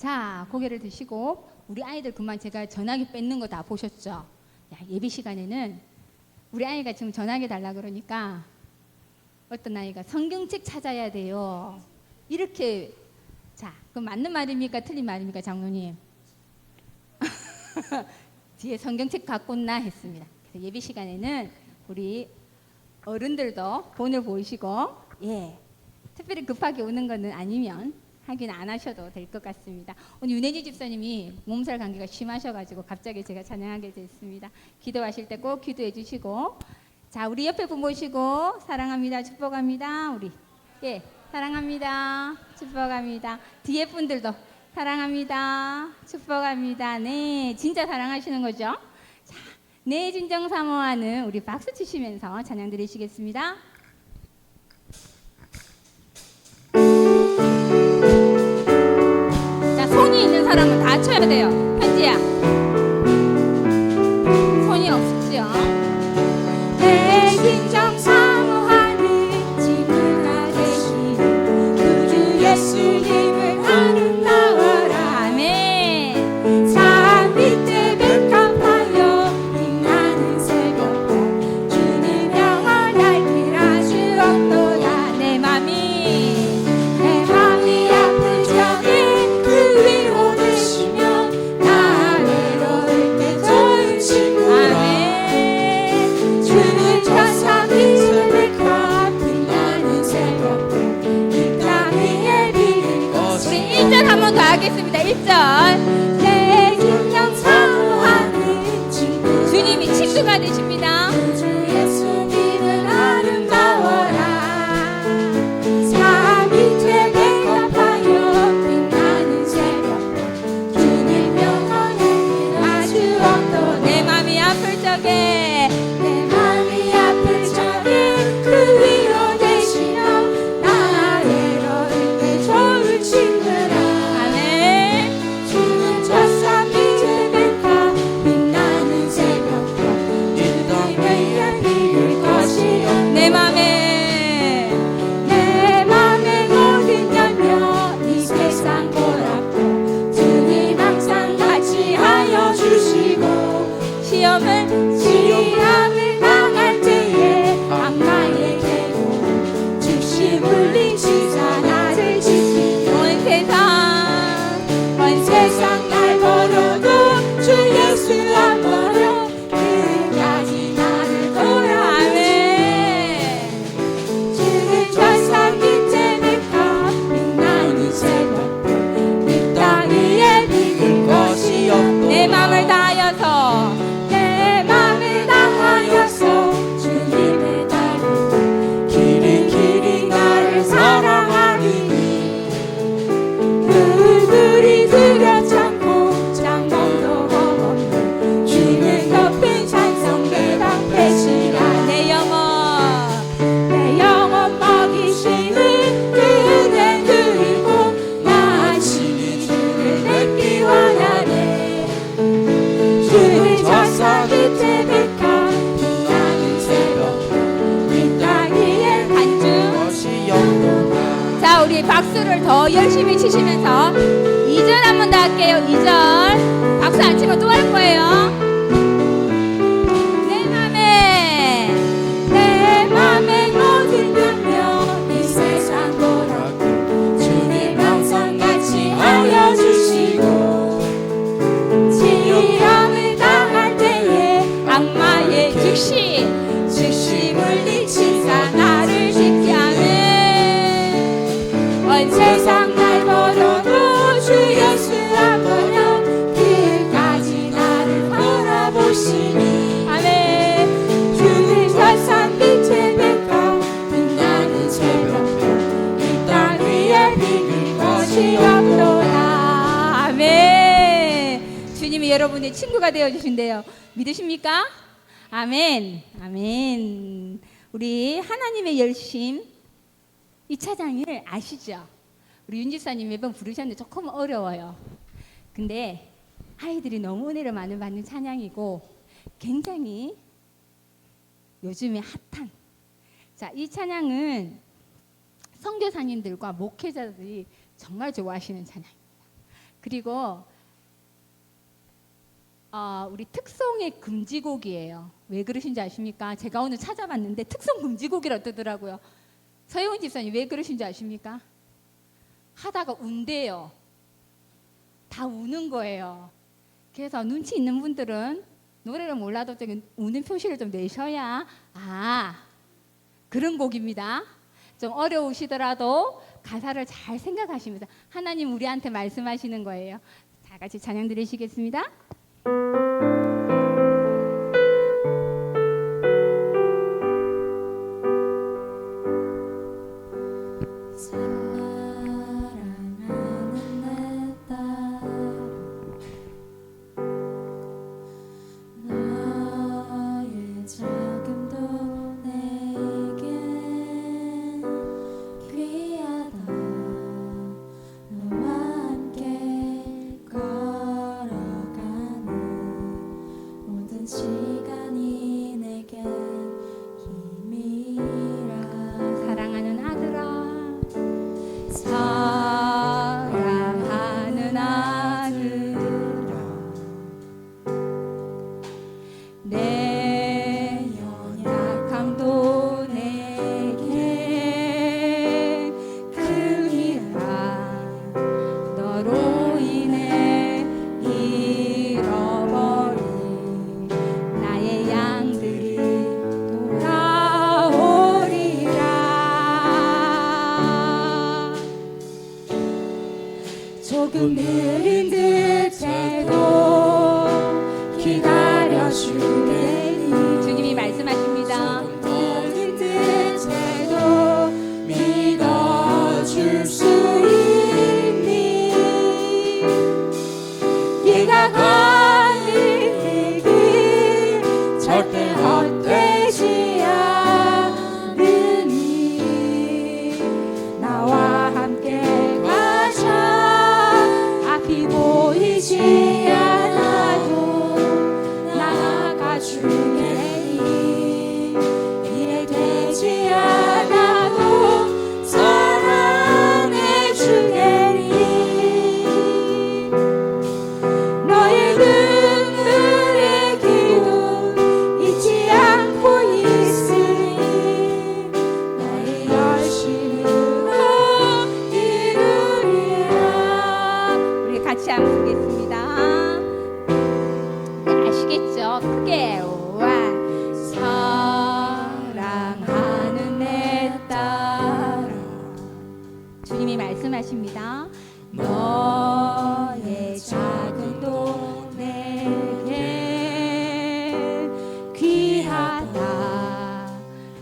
자, 고개를 드시고 우리 아이들 그만 제가 전화기 뺏는 거 다 보셨죠? 야, 예배 시간에는 우리 아이가 지금 전화기 달라 그러니까 어떤 아이가 성경책 찾아야 돼요. 이렇게 자, 그럼 맞는 말입니까? 틀린 말입니까? 장로님. 뒤에 성경책 갖고 온나 했습니다. 그래서 예배 시간에는 우리 어른들도 본을 보시고 특별히 급하게 오는 거는 아니면 하긴 안 하셔도 될 것 같습니다. 오늘 윤혜지 집사님이 몸살 감기가 심하셔가지고 갑자기 제가 찬양하게 됐습니다. 기도하실 때 꼭 기도해 주시고, 자, 우리 옆에 분 모시고 사랑합니다, 축복합니다. 우리 사랑합니다, 축복합니다. 뒤에 분들도 사랑합니다, 축복합니다. 네, 진짜 사랑하시는 거죠? 자, 내 진정 사모하는 우리 박수 치시면서 찬양 드리시겠습니다. 자, 손이 있는 사람은 다 쳐야 돼요. 현지야, 손이 없죠? 내 진정 사모하는 친구가 되시는 구주 예수님을 아름다워라. 아멘. 산 밑에 백합하여 빛나는 새벽 주님 영원할 길 아주 없도다. 내 맘이 내 맘이 아플 적에 그 위로 되시면 나 외로울 때 좋은 친구라. 아멘. 주는 천사 빛의 백합 빛나는 새벽 이 땅 위에 비길 것이. 우리 1절 한 번 더 하겠습니다. 1절. 내 진정 사모하는 친구 주님이 친구가 되십니다. 주 예수님은 아름다워라. 산 밑에 백합하여 빛나는 새벽 주님 영원할 길 아주 없도다. 내 맘이 아플 적에 내 맘이 아플 적에 그 위로 되시며 나 외로울 때 좋은 친구라. 아멘. 주는 천사 밑에 백합 빛나는 새벽별 주님 위에 비길 것이 없네. 내 맘에 내 맘에 모든 열며 이 세상 보랍고 주님 항상 같이 하여 주시고 시험을 당할 때에 악마의 계로 즉시 물리치사 나를 지키고 온 세상 날 버려도 주 예수 안 버려 끝까지 나를 돌아. 아멘. 주는 천사 밑에 백합 빛나는 새벽별 이 땅 위에 비길 것이 없고 내 맘을 다하여서 내 맘을 다하여서 주님을 따르고 길이 나를 사랑하리니 그들이 들여잡고 장봉도 겁없는 주는 높은 찬송대 방패시라. 내 영혼 먹이시는 그 은혜 그리고 나 친히 주를 뵙기 원하네. 주는 천사 밑에 백합 빛나는 새벽 이 땅 위에 반주. 것이 없도다. 자, 우리 박수를 더 열심히 치시면서 2절 한 번 더 할게요. 2절. 박수 안 치면 또 할 거예요. 내 맘에 모든 변명 이 세상 보라고 주님 항상 같이 하여 주시고 시험을 당할 때에 악마의 즉시 물리치사 나를 지키네. 온 세상 날 버려도 주 예수 안 버려 끝까지 나를 바라보시니. 아멘. 주는 천산 빛의 백합 빛나는 새벽별 이 땅 위에 비길 것이 없도다. 아멘. 주님이 여러분의 친구가 되어 주신대요. 믿으십니까? 아멘. 아멘. 우리 하나님의 열심 이 찬양을 아시죠? 우리 윤 집사님 매번 부르셨는데 조금 어려워요. 근데 아이들이 너무 은혜를 많이 받는 찬양이고 굉장히 요즘에 핫한. 자, 이 찬양은 선교사님들과 목회자들이 정말 좋아하시는 찬양입니다. 그리고 우리 특송의 금지곡이에요. 왜 그러신지 아십니까? 제가 오늘 찾아봤는데 특송 금지곡이라 뜨더라고요. 서영훈 집사님 왜 그러신지 아십니까? 하다가 운대요. 다 우는 거예요. 그래서 눈치 있는 분들은 노래를 몰라도 좀 우는 표시를 좀 내셔야 그런 곡입니다. 좀 어려우시더라도 가사를 잘 생각하시면서 하나님 우리한테 말씀하시는 거예요. 다 같이 찬양 드리시겠습니다. 시간이 내게 힘이라. 사랑하는 아들아, 사랑하는 아들아, 내 연약함도 내게 크니라. 너로 인해 잃어버린 나의 양들이 돌아오리라. 조금 느린 듯해도 기다려주겠니. 주님이 말씀하십니다. 느린 듯해도 믿어줄 수 있니. 네가 가는 길 절대 헛되지 않으니. 나와 함께 가자. 앞이 보이지 않아도 나아가 주겠니. 이해되지 않아도 사랑해 주겠니. 너의 눈물의 기도 잊지 않고 있으니. 너의 열심으로 이루리라. 우리 같이 한번 부르겠습니다. 네, 아시겠죠? 크게 사랑하는 내 딸아. 주님이 말씀하십니다. 너의 작은 돈 내게 귀하다.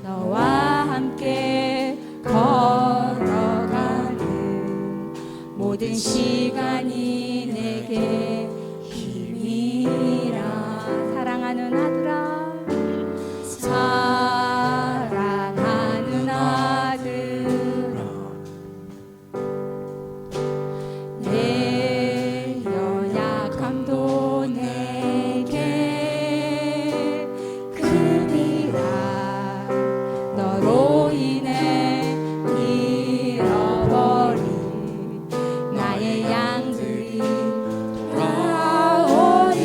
너와 함께 걸어가는 모든 시간이 내게 힘이라. 사랑하는 아들아, 사랑하는 아들아, 내 연약함도 내게 크니라. 너로 인해 잃어버린 나의 양들이 돌아오리라.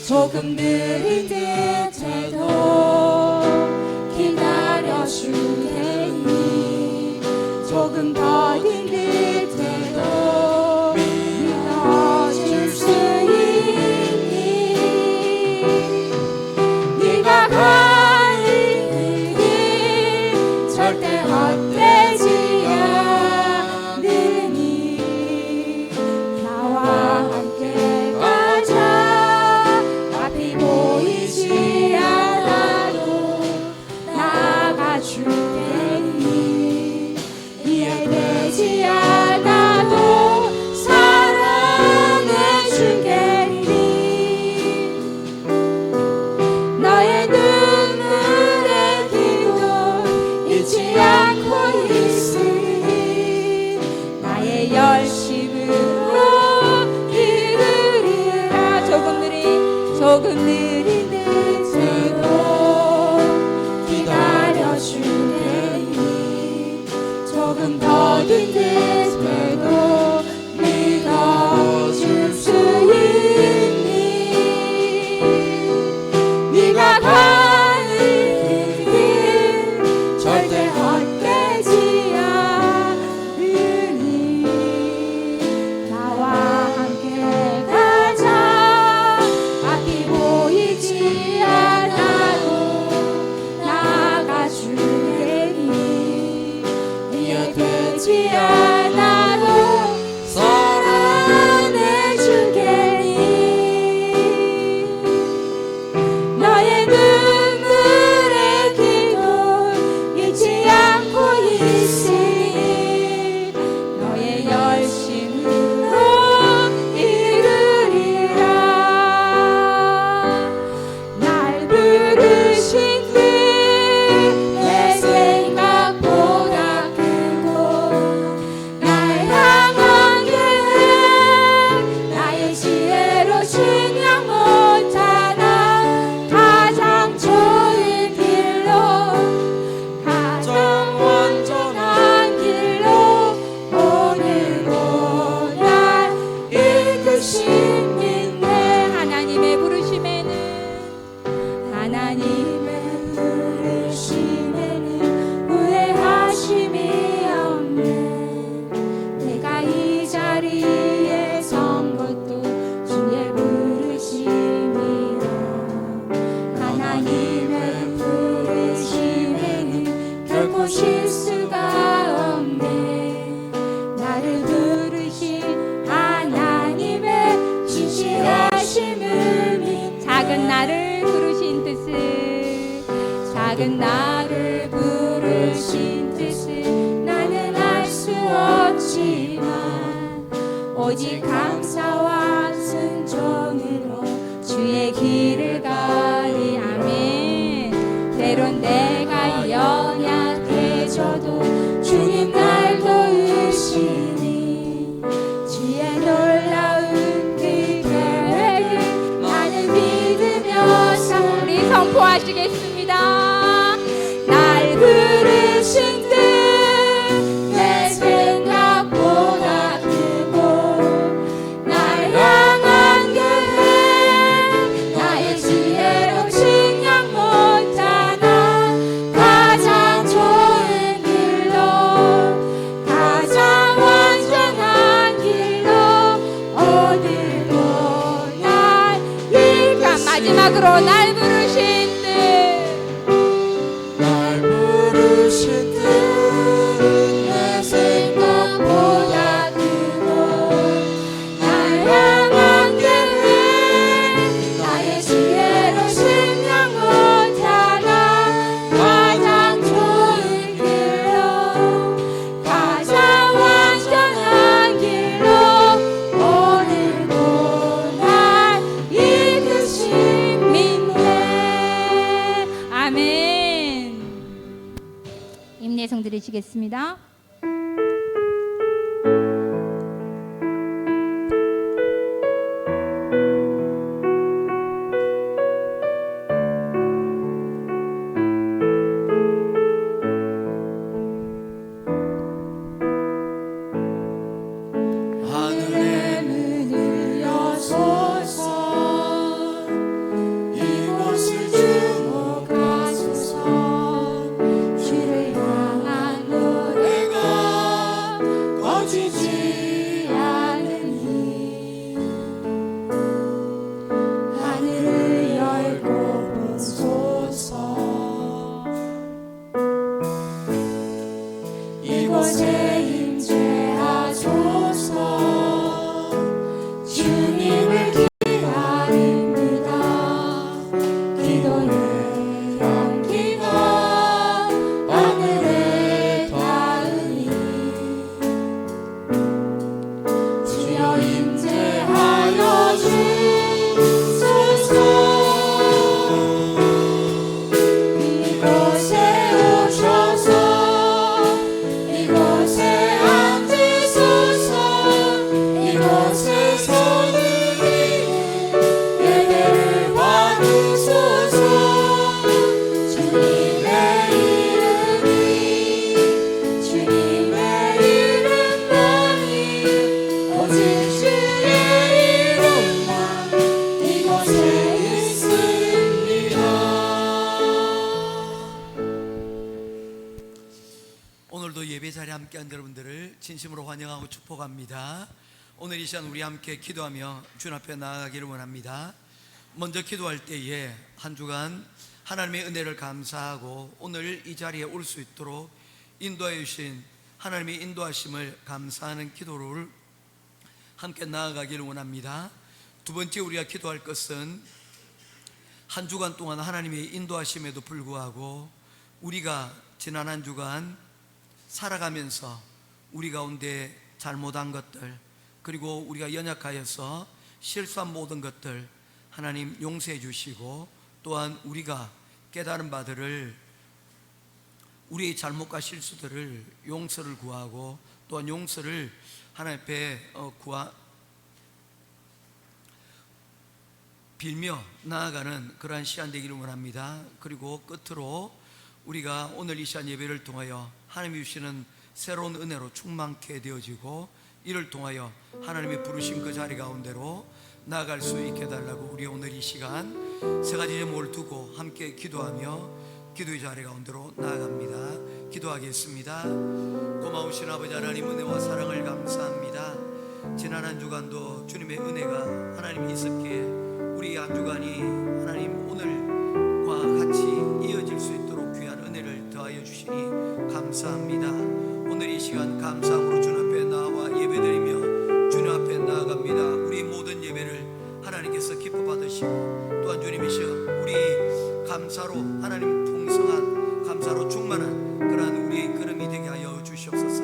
조금 느린 듯해도 기다려주겠니. 조금 더딘 듯해도 믿어줄 수 있니. 네가 가는 길 절대 헛되지 않으니. 나와 함께 가자. 앞이 보이지 않아도 나아가 주겠니. 이해되지 않아도 사랑해 주겠니. 너의 눈물의 기도 잊지 않고 조금 더딘 듯해도 믿어줄 수 있니? 네가 가는 길 절대 헛되지 않으니 나와 함께 가자. 앞이 보이지 않아도 나가주겠니? 미워되지 않아도 사랑해주겠니? 너의 눈물의 기도 잊지 않고 있으니 너의 열심으로 이루리라. 날 부르신 그 내 생각보다 크고 날 향한 계획 나의 지혜로 측량 못하나 가장 좋은 길로 가장 완전한 길로 오늘도 날 이끄신 인내. 하나님의 부르심에는 후회하심이 없네. 내가 이 자리에 선 것도 주의 부르심이라. 하나님의 부르심에는 결코 실수가 없네. 나를 부르신 하나님의 진실하심을 작은 나를 부르신 뜻을 작은 나를 부르신 뜻을 나는 알 수 없지만 오직 감사와 순종으로 주의 길을 가리. 아멘. 때론 내가 연약해져도 주님 날 도우시니 주의 놀라운 그 계획을 나는 믿으며 우리 선포하시겠습니다. 날 부르신 듯 내 생각보다 크고 날 향한 계획 나의 지혜로 측량 못하나 가장 좋은 길로 가장 완전한 길로 오늘도 날 이끌. 마지막으로 날 부르신 뜻 날 부르신 뜻은 내 생각보다 크고 날 향한 계획 나의 지혜로 측량 못하나 가장 좋은 길로 가장 완전한 길로 오늘도 날 이끄신 믿네. 아멘. 임내성 드리시겠습니다. 하늘의 문을 여소서 이곳을 주목하소서. 주를 향한 노래가 꺼지지 않으니 하늘을 열고 보소서. 이곳에 임재하소서. 주님을 기다립니다. 기도의 연기가 하늘에 닿으니 주여 임재하여 주소서. 이곳에 오셔서 이곳에 오늘도 예배 자리에 함께한 여러분들을 진심으로 환영하고 축복합니다. 오늘 이 시간 우리 함께 기도하며 주님 앞에 나아가기를 원합니다. 먼저 기도할 때에 한 주간 하나님의 은혜를 감사하고 오늘 이 자리에 올 수 있도록 인도해 주신 하나님의 인도하심을 감사하는 기도를 함께 나아가기를 원합니다. 두 번째 우리가 기도할 것은 한 주간 동안 하나님의 인도하심에도 불구하고 우리가 지난 한 주간 살아가면서 우리 가운데 잘못한 것들, 그리고 우리가 연약하여서 실수한 모든 것들 하나님 용서해 주시고, 또한 우리가 깨달은 바들을, 우리의 잘못과 실수들을 용서를 구하고, 또한 용서를 하나님 앞에 빌며 나아가는 그러한 시간 되기를 원합니다. 그리고 끝으로 우리가 오늘 이 시간 예배를 통하여 하나님이 주시는 새로운 은혜로 충만케 되어지고, 이를 통하여 하나님이 부르신 그 자리 가운데로 나아갈 수 있게 해달라고 우리 오늘 이 시간 세 가지 제목을 두고 함께 기도하며 기도의 자리 가운데로 나아갑니다. 기도하겠습니다. 고마우신 아버지 하나님, 은혜와 사랑을 감사합니다. 지난 한 주간도 주님의 은혜가 하나님이 있었기에 우리 한 주간이 하나님 오늘과 같이 이어질 수 있도록 귀한 은혜를 더하여 주시니 감사합니다. 오늘 이 시간 감사함으로 주님 앞에 나와 예배드리며 주님 앞에 나아갑니다. 우리 모든 예배를 하나님께서 기뻐 받으시고, 또한 주님이시여 우리 감사로 하나님 풍성한 감사로 충만한 그러한 우리의 걸음이 되게 하여 주시옵소서.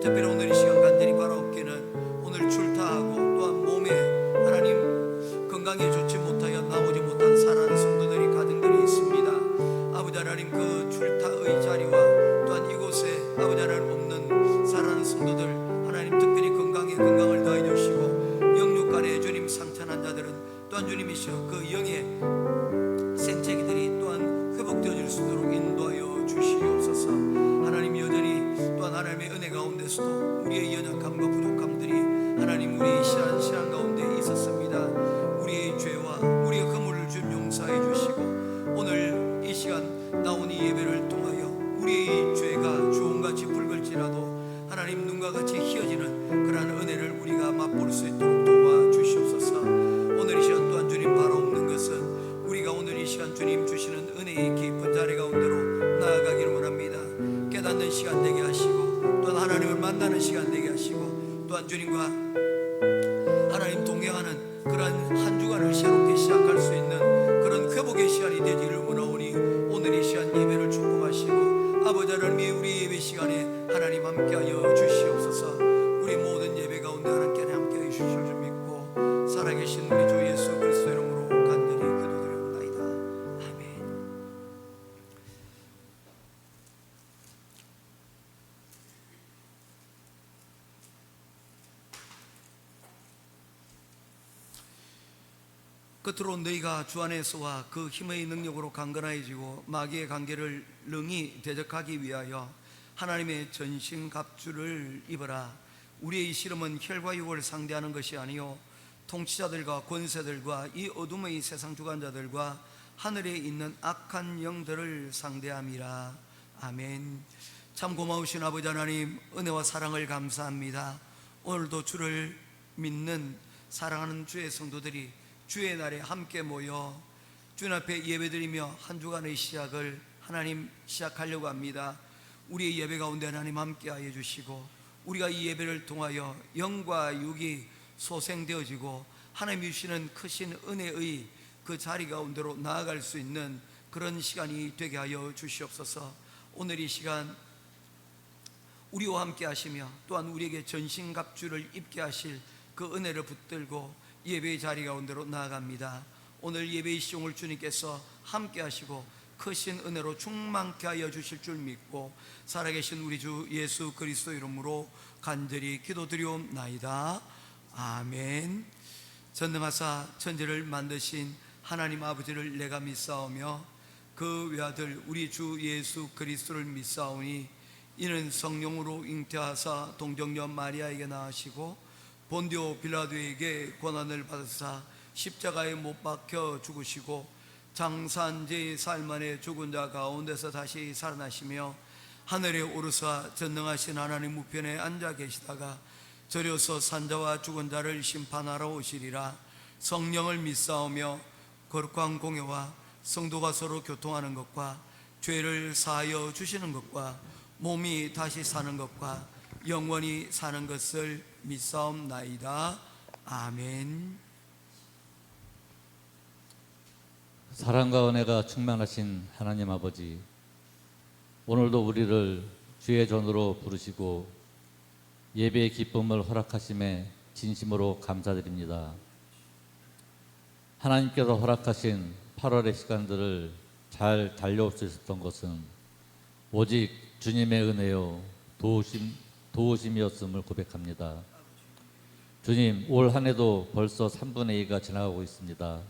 특별히 오늘 이 시간 간절히 바라옵기는 오늘 출타하고 또한 몸에 하나님 건강에 좋지 못하여 나오지 못한 사랑하는 성도들이 가정들이 있습니다. 아버지 하나님, 그 출타의 자리와 또한 이곳에 아버지 하나님 없는 사랑하는 성도들 하나님 특별히 건강에 건강을 더해 주시고, 영육간에 주님 상처난 자들은 또한 주님이시여 그 영의 생체기들이 또한 회복되어질 수 있도록 인도하여 주시옵소서. 하나님 여전히 또한 하나님의 은혜 가운데서도 우리의 연약함과 부족함들이 하나님 우리 시한 가운데 있었습니다. 우리의 죄와 우리의 허물을 좀 용서해 주시고, 오늘 이 시간 나온 이 예배를 통하여 우리의 죄가 주홍같이 붉을지라도 하나님 눈과 같이 희어지는 그러한 은혜를 우리가 맛볼 수 있도록 도와주시옵소서. 오늘 이 시간 또한 주님 바로 없는 것은 우리가 오늘 이 시간 주님 주시는 은혜의 깊은 자리 가운데로 나아가기를 원합니다. 깨닫는 시간 되게 하시고, 또한 하나님을 만나는 시간 되게 하시고, 또한 주님과 하나님 동행하는 그런 한 주간을 새롭게 시작할 수 있는 그런 회복의 시간이 되기를 원하오니 오늘 이 시간 예배를 축복하시고, 아버지 하나님 우리 예배 시간에 하나님 함께하여 주시옵소서. 우리 모든 예배 가운데 하나님께 함께하여 주실 줄 믿고 살아계신 우리 주 예수 그리스도 이름으로 간절히 기도드립니다. 아멘. 끝으로 너희가 주 안에서와 그 힘의 능력으로 강건해지고 마귀의 관계를 능히 대적하기 위하여 하나님의 전신갑주를 입어라. 우리의 이 씨름은 혈과 육을 상대하는 것이 아니요 통치자들과 권세들과 이 어둠의 세상 주관자들과 하늘에 있는 악한 영들을 상대함이라. 아멘. 참 고마우신 아버지 하나님, 은혜와 사랑을 감사합니다. 오늘도 주를 믿는 사랑하는 주의 성도들이 주의 날에 함께 모여 주님 앞에 예배드리며 한 주간의 시작을 하나님 시작하려고 합니다. 우리의 예배 가운데 하나님 함께하여 주시고, 우리가 이 예배를 통하여 영과 육이 소생되어지고 하나님이 주시는 크신 은혜의 그 자리 가운데로 나아갈 수 있는 그런 시간이 되게 하여 주시옵소서. 오늘 이 시간 우리와 함께 하시며 또한 우리에게 전신갑주를 입게 하실 그 은혜를 붙들고 예배의 자리 가운데로 나아갑니다. 오늘 예배의 시종을 주님께서 함께 하시고 크신 은혜로 충만케 하여 주실 줄 믿고 살아계신 우리 주 예수 그리스도 이름으로 간절히 기도드리옵나이다. 아멘. 전능하사 천지를 만드신 하나님 아버지를 내가 믿사오며 그 외아들 우리 주 예수 그리스도를 믿사오니, 이는 성령으로 잉태하사 동정녀 마리아에게 낳으시고 본디오 빌라도에게 고난을 받으사 십자가에 못 박혀 죽으시고 장사한 지 사흘 만에 죽은 자 가운데서 다시 살아나시며 하늘에 오르사 전능하신 하나님 우편에 앉아 계시다가 저려서 산자와 죽은 자를 심판하러 오시리라. 성령을 믿사오며 거룩한 공예와 성도가 서로 교통하는 것과 죄를 사하여 주시는 것과 몸이 다시 사는 것과 영원히 사는 것을 믿사옵나이다. 아멘. 사랑과 은혜가 충만하신 하나님 아버지, 오늘도 우리를 주의 전으로 부르시고 예배의 기쁨을 허락하심에 진심으로 감사드립니다. 하나님께서 허락하신 8월의 시간들을 잘 달려올 수 있었던 것은 오직 주님의 은혜요 도우심이었음을 고백합니다. 주님, 올 한 해도 벌써 3분의 2가 지나가고 있습니다.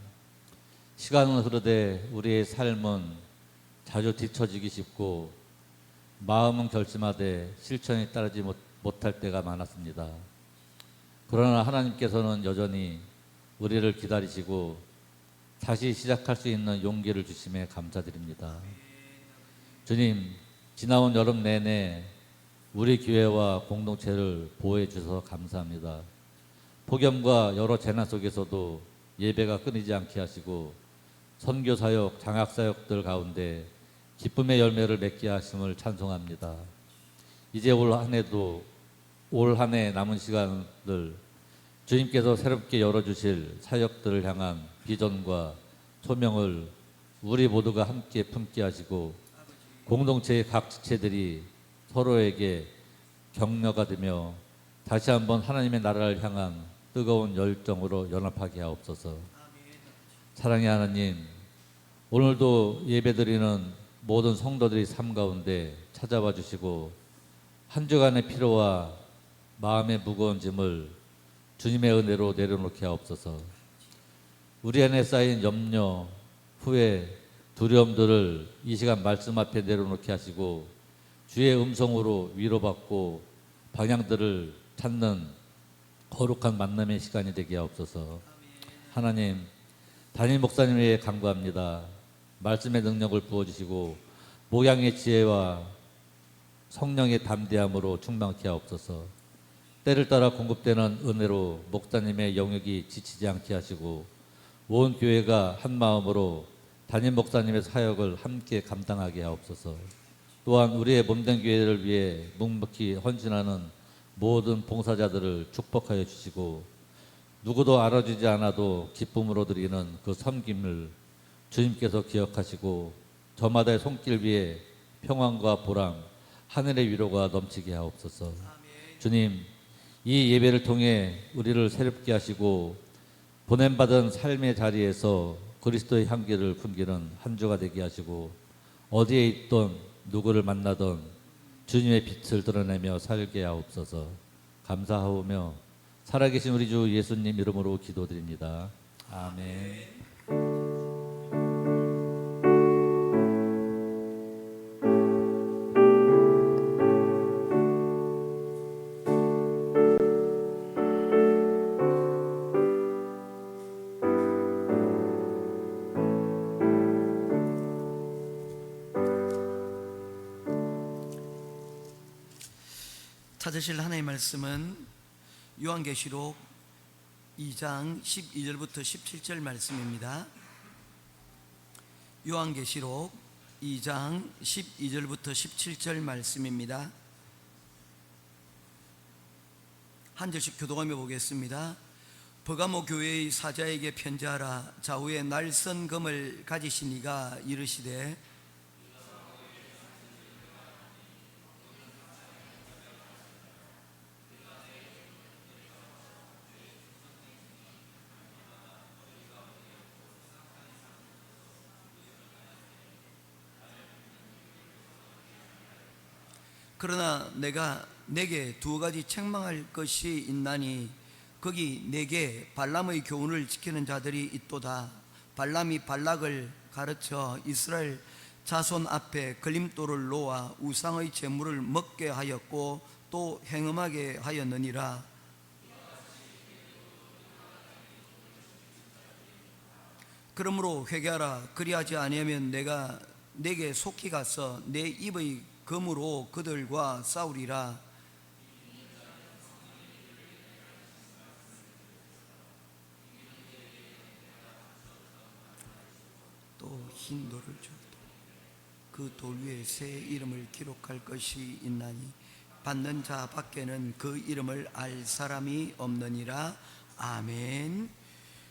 시간은 흐르되 우리의 삶은 자주 뒤처지기 쉽고 마음은 결심하되 실천이 따르지 못할 때가 많았습니다. 그러나 하나님께서는 여전히 우리를 기다리시고 다시 시작할 수 있는 용기를 주심에 감사드립니다. 주님, 지나온 여름 내내 우리 교회와 공동체를 보호해 주셔서 감사합니다. 폭염과 여러 재난 속에서도 예배가 끊이지 않게 하시고 선교사역, 장학사역들 가운데 기쁨의 열매를 맺게 하심을 찬송합니다. 이제 올 한 해 남은 시간들 주님께서 새롭게 열어주실 사역들을 향한 비전과 소명을 우리 모두가 함께 품게 하시고 공동체의 각 지체들이 서로에게 격려가 되며 다시 한번 하나님의 나라를 향한 뜨거운 열정으로 연합하게 하옵소서. 사랑의 하나님, 오늘도 예배드리는 모든 성도들이 삶 가운데 찾아와 주시고 한 주간의 피로와 마음의 무거운 짐을 주님의 은혜로 내려놓게 하옵소서. 우리 안에 쌓인 염려, 후회, 두려움들을 이 시간 말씀 앞에 내려놓게 하시고 주의 음성으로 위로받고 방향들을 찾는 거룩한 만남의 시간이 되게 하옵소서. 하나님, 담임 목사님에게 간구합니다. 말씀의 능력을 부어주시고 목양의 지혜와 성령의 담대함으로 충만케 하옵소서. 때를 따라 공급되는 은혜로 목사님의 영역이 지치지 않게 하시고 온 교회가 한 마음으로 담임 목사님의 사역을 함께 감당하게 하옵소서. 또한 우리의 몸된 교회를 위해 묵묵히 헌신하는 모든 봉사자들을 축복하여 주시고 누구도 알아주지 않아도 기쁨으로 드리는 그 섬김을 주님께서 기억하시고 저마다의 손길 위에 평안과 보람, 하늘의 위로가 넘치게 하옵소서. 주님, 이 예배를 통해 우리를 새롭게 하시고 보냄받은 삶의 자리에서 그리스도의 향기를 풍기는 한 주가 되게 하시고 어디에 있던 누구를 만나던 주님의 빛을 드러내며 살게 하옵소서. 감사하오며 살아계신 우리 주 예수님 이름으로 기도드립니다. 아멘. 찾으실 하나님의 말씀은 요한계시록 2장 12절부터 17절 말씀입니다. 요한계시록 2장 12절부터 17절 말씀입니다. 한 절씩 교독하며 보겠습니다. 버가모 교회의 사자에게 편지하라. 좌우에 날선 검을 가지신 이가 이르시되 그러나 내가 내게 두 가지 책망할 것이 있나니 거기 내게 발람의 교훈을 지키는 자들이 있도다. 발람이 발락을 가르쳐 이스라엘 자손 앞에 걸림돌을 놓아 우상의 제물을 먹게 하였고 또 행음하게 하였느니라. 그러므로 회개하라. 그리하지 아니하면 내가 내게 속히 가서 내 입의 검으로 그들과 싸우리라. 또 흰 돌을 주고 그 돌 위에 새 이름을 기록할 것이 있나니 받는 자 밖에는 그 이름을 알 사람이 없느니라. 아멘.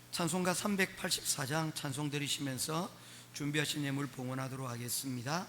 찬송가 384장 찬송 들으시면서 준비하신 예물 봉헌하도록 하겠습니다.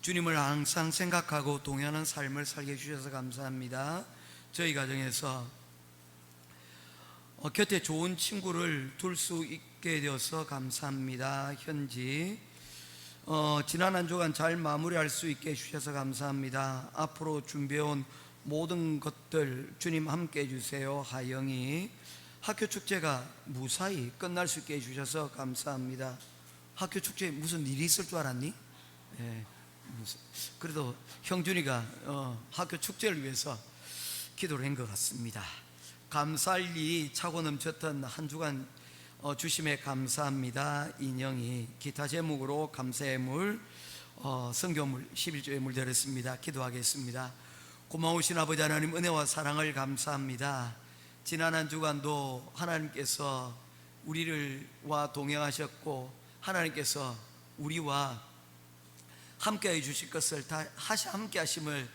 주님을 항상 생각하고 동행하는 삶을 살게 해주셔서 감사합니다. 저희 가정에서 곁에 좋은 친구를 둘 수 있게 되어서 감사합니다. 현지 지난 한 주간 잘 마무리할 수 있게 해주셔서 감사합니다. 앞으로 준비해온 모든 것들 주님 함께 해주세요. 하영이 학교 축제가 무사히 끝날 수 있게 해주셔서 감사합니다. 학교 축제에 무슨 일이 있을 줄 알았니? 그래도 형준이가 학교 축제를 위해서 기도를 한 것 같습니다. 감사할 일이 차고 넘쳤던 한 주간 주심에 감사합니다. 인영이 기타 제목으로 감사예물 성교물 11조 예물 드렸습니다. 기도하겠습니다. 고마우신 아버지 하나님, 은혜와 사랑을 감사합니다. 지난 한 주간도 하나님께서 우리와 동행하셨고 하나님께서 우리와 함께해 주실 것을 함께 하심을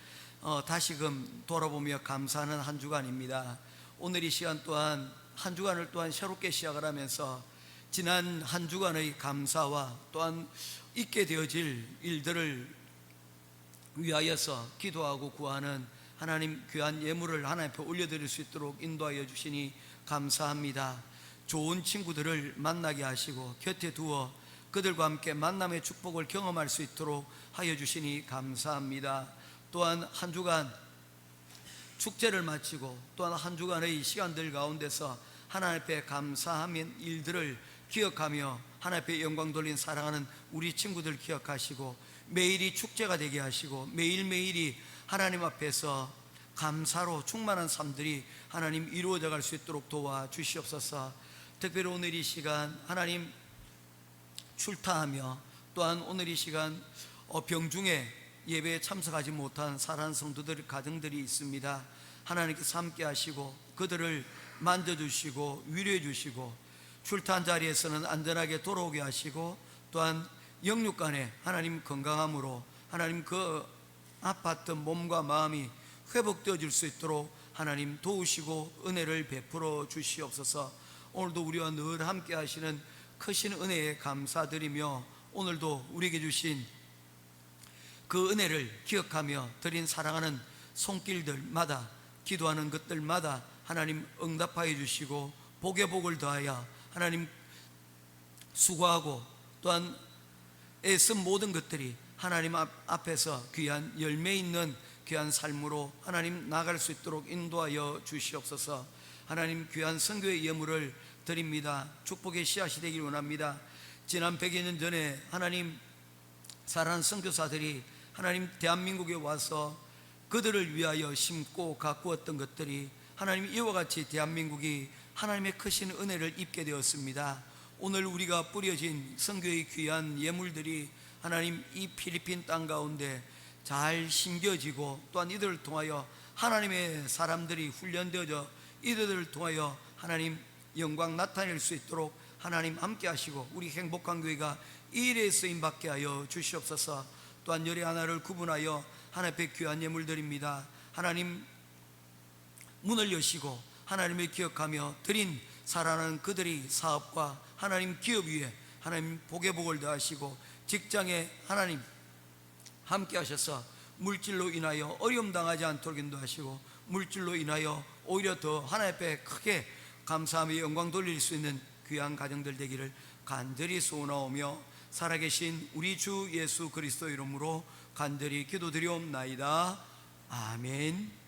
다시금 돌아보며 감사하는 한 주간입니다. 오늘 이 시간 또한 한 주간을 또한 새롭게 시작을 하면서 지난 한 주간의 감사와 또한 있게 되어질 일들을 위하여서 기도하고 구하는 하나님 귀한 예물을 하나님 앞에 올려드릴 수 있도록 인도하여 주시니 감사합니다. 좋은 친구들을 만나게 하시고 곁에 두어 그들과 함께 만남의 축복을 경험할 수 있도록 하여 주시니 감사합니다. 또한 한 주간 축제를 마치고 또한 한 주간의 시간들 가운데서 하나님 앞에 감사하는 일들을 기억하며 하나님 앞에 영광 돌린 사랑하는 우리 친구들 기억하시고 매일이 축제가 되게 하시고 매일매일이 하나님 앞에서 감사로 충만한 삶들이 하나님 이루어져 갈 수 있도록 도와주시옵소서. 특별히 오늘 이 시간 하나님 출타하며 또한 오늘 이 시간 병중에 예배에 참석하지 못한 사랑하는 성도들 가정들이 있습니다. 하나님께서 함께 하시고 그들을 만져주시고 위로해 주시고 출타한 자리에서는 안전하게 돌아오게 하시고 또한 영육간에 하나님 건강함으로 하나님 그 아팠던 몸과 마음이 회복되어질 수 있도록 하나님 도우시고 은혜를 베풀어 주시옵소서. 오늘도 우리와 늘 함께 하시는 크신 은혜에 감사드리며 오늘도 우리에게 주신 그 은혜를 기억하며 드린 사랑하는 손길들마다 기도하는 것들마다 하나님 응답하여 주시고 복에 복을 더하여 하나님 수고하고 또한 애쓴 모든 것들이 하나님 앞에서 귀한 열매 있는 귀한 삶으로 하나님 나아갈 수 있도록 인도하여 주시옵소서. 하나님 귀한 선교의 예물을 드립니다. 축복의 씨앗이 되길 원합니다. 지난 100여 년 전에 하나님 사랑하는 선교사들이 하나님 대한민국에 와서 그들을 위하여 심고 가꾸었던 것들이 하나님 이와 같이 대한민국이 하나님의 크신 은혜를 입게 되었습니다. 오늘 우리가 뿌려진 선교의 귀한 예물들이 하나님 이 필리핀 땅 가운데 잘 심겨지고 또한 이들을 통하여 하나님의 사람들이 훈련되어져 이들을 통하여 하나님 영광 나타낼 수 있도록 하나님 함께 하시고 우리 행복한 교회가 이 일에 쓰임받게 하여 주시옵소서. 또한 열의 하나를 구분하여 하나님 앞에 귀한 예물 드립니다. 하나님 문을 여시고 하나님을 기억하며 드린 사랑하는 그들이 사업과 하나님 기업 위에 하나님 복의 복을 더하시고 직장에 하나님 함께 하셔서 물질로 인하여 어려움 당하지 않도록 인도하시고 물질로 인하여 오히려 더 하나님 앞에 크게 감사하며 영광 돌릴 수 있는 귀한 가정들 되기를 간절히 소원하오며 살아계신 우리 주 예수 그리스도 이름으로 간절히 기도드리옵나이다. 아멘.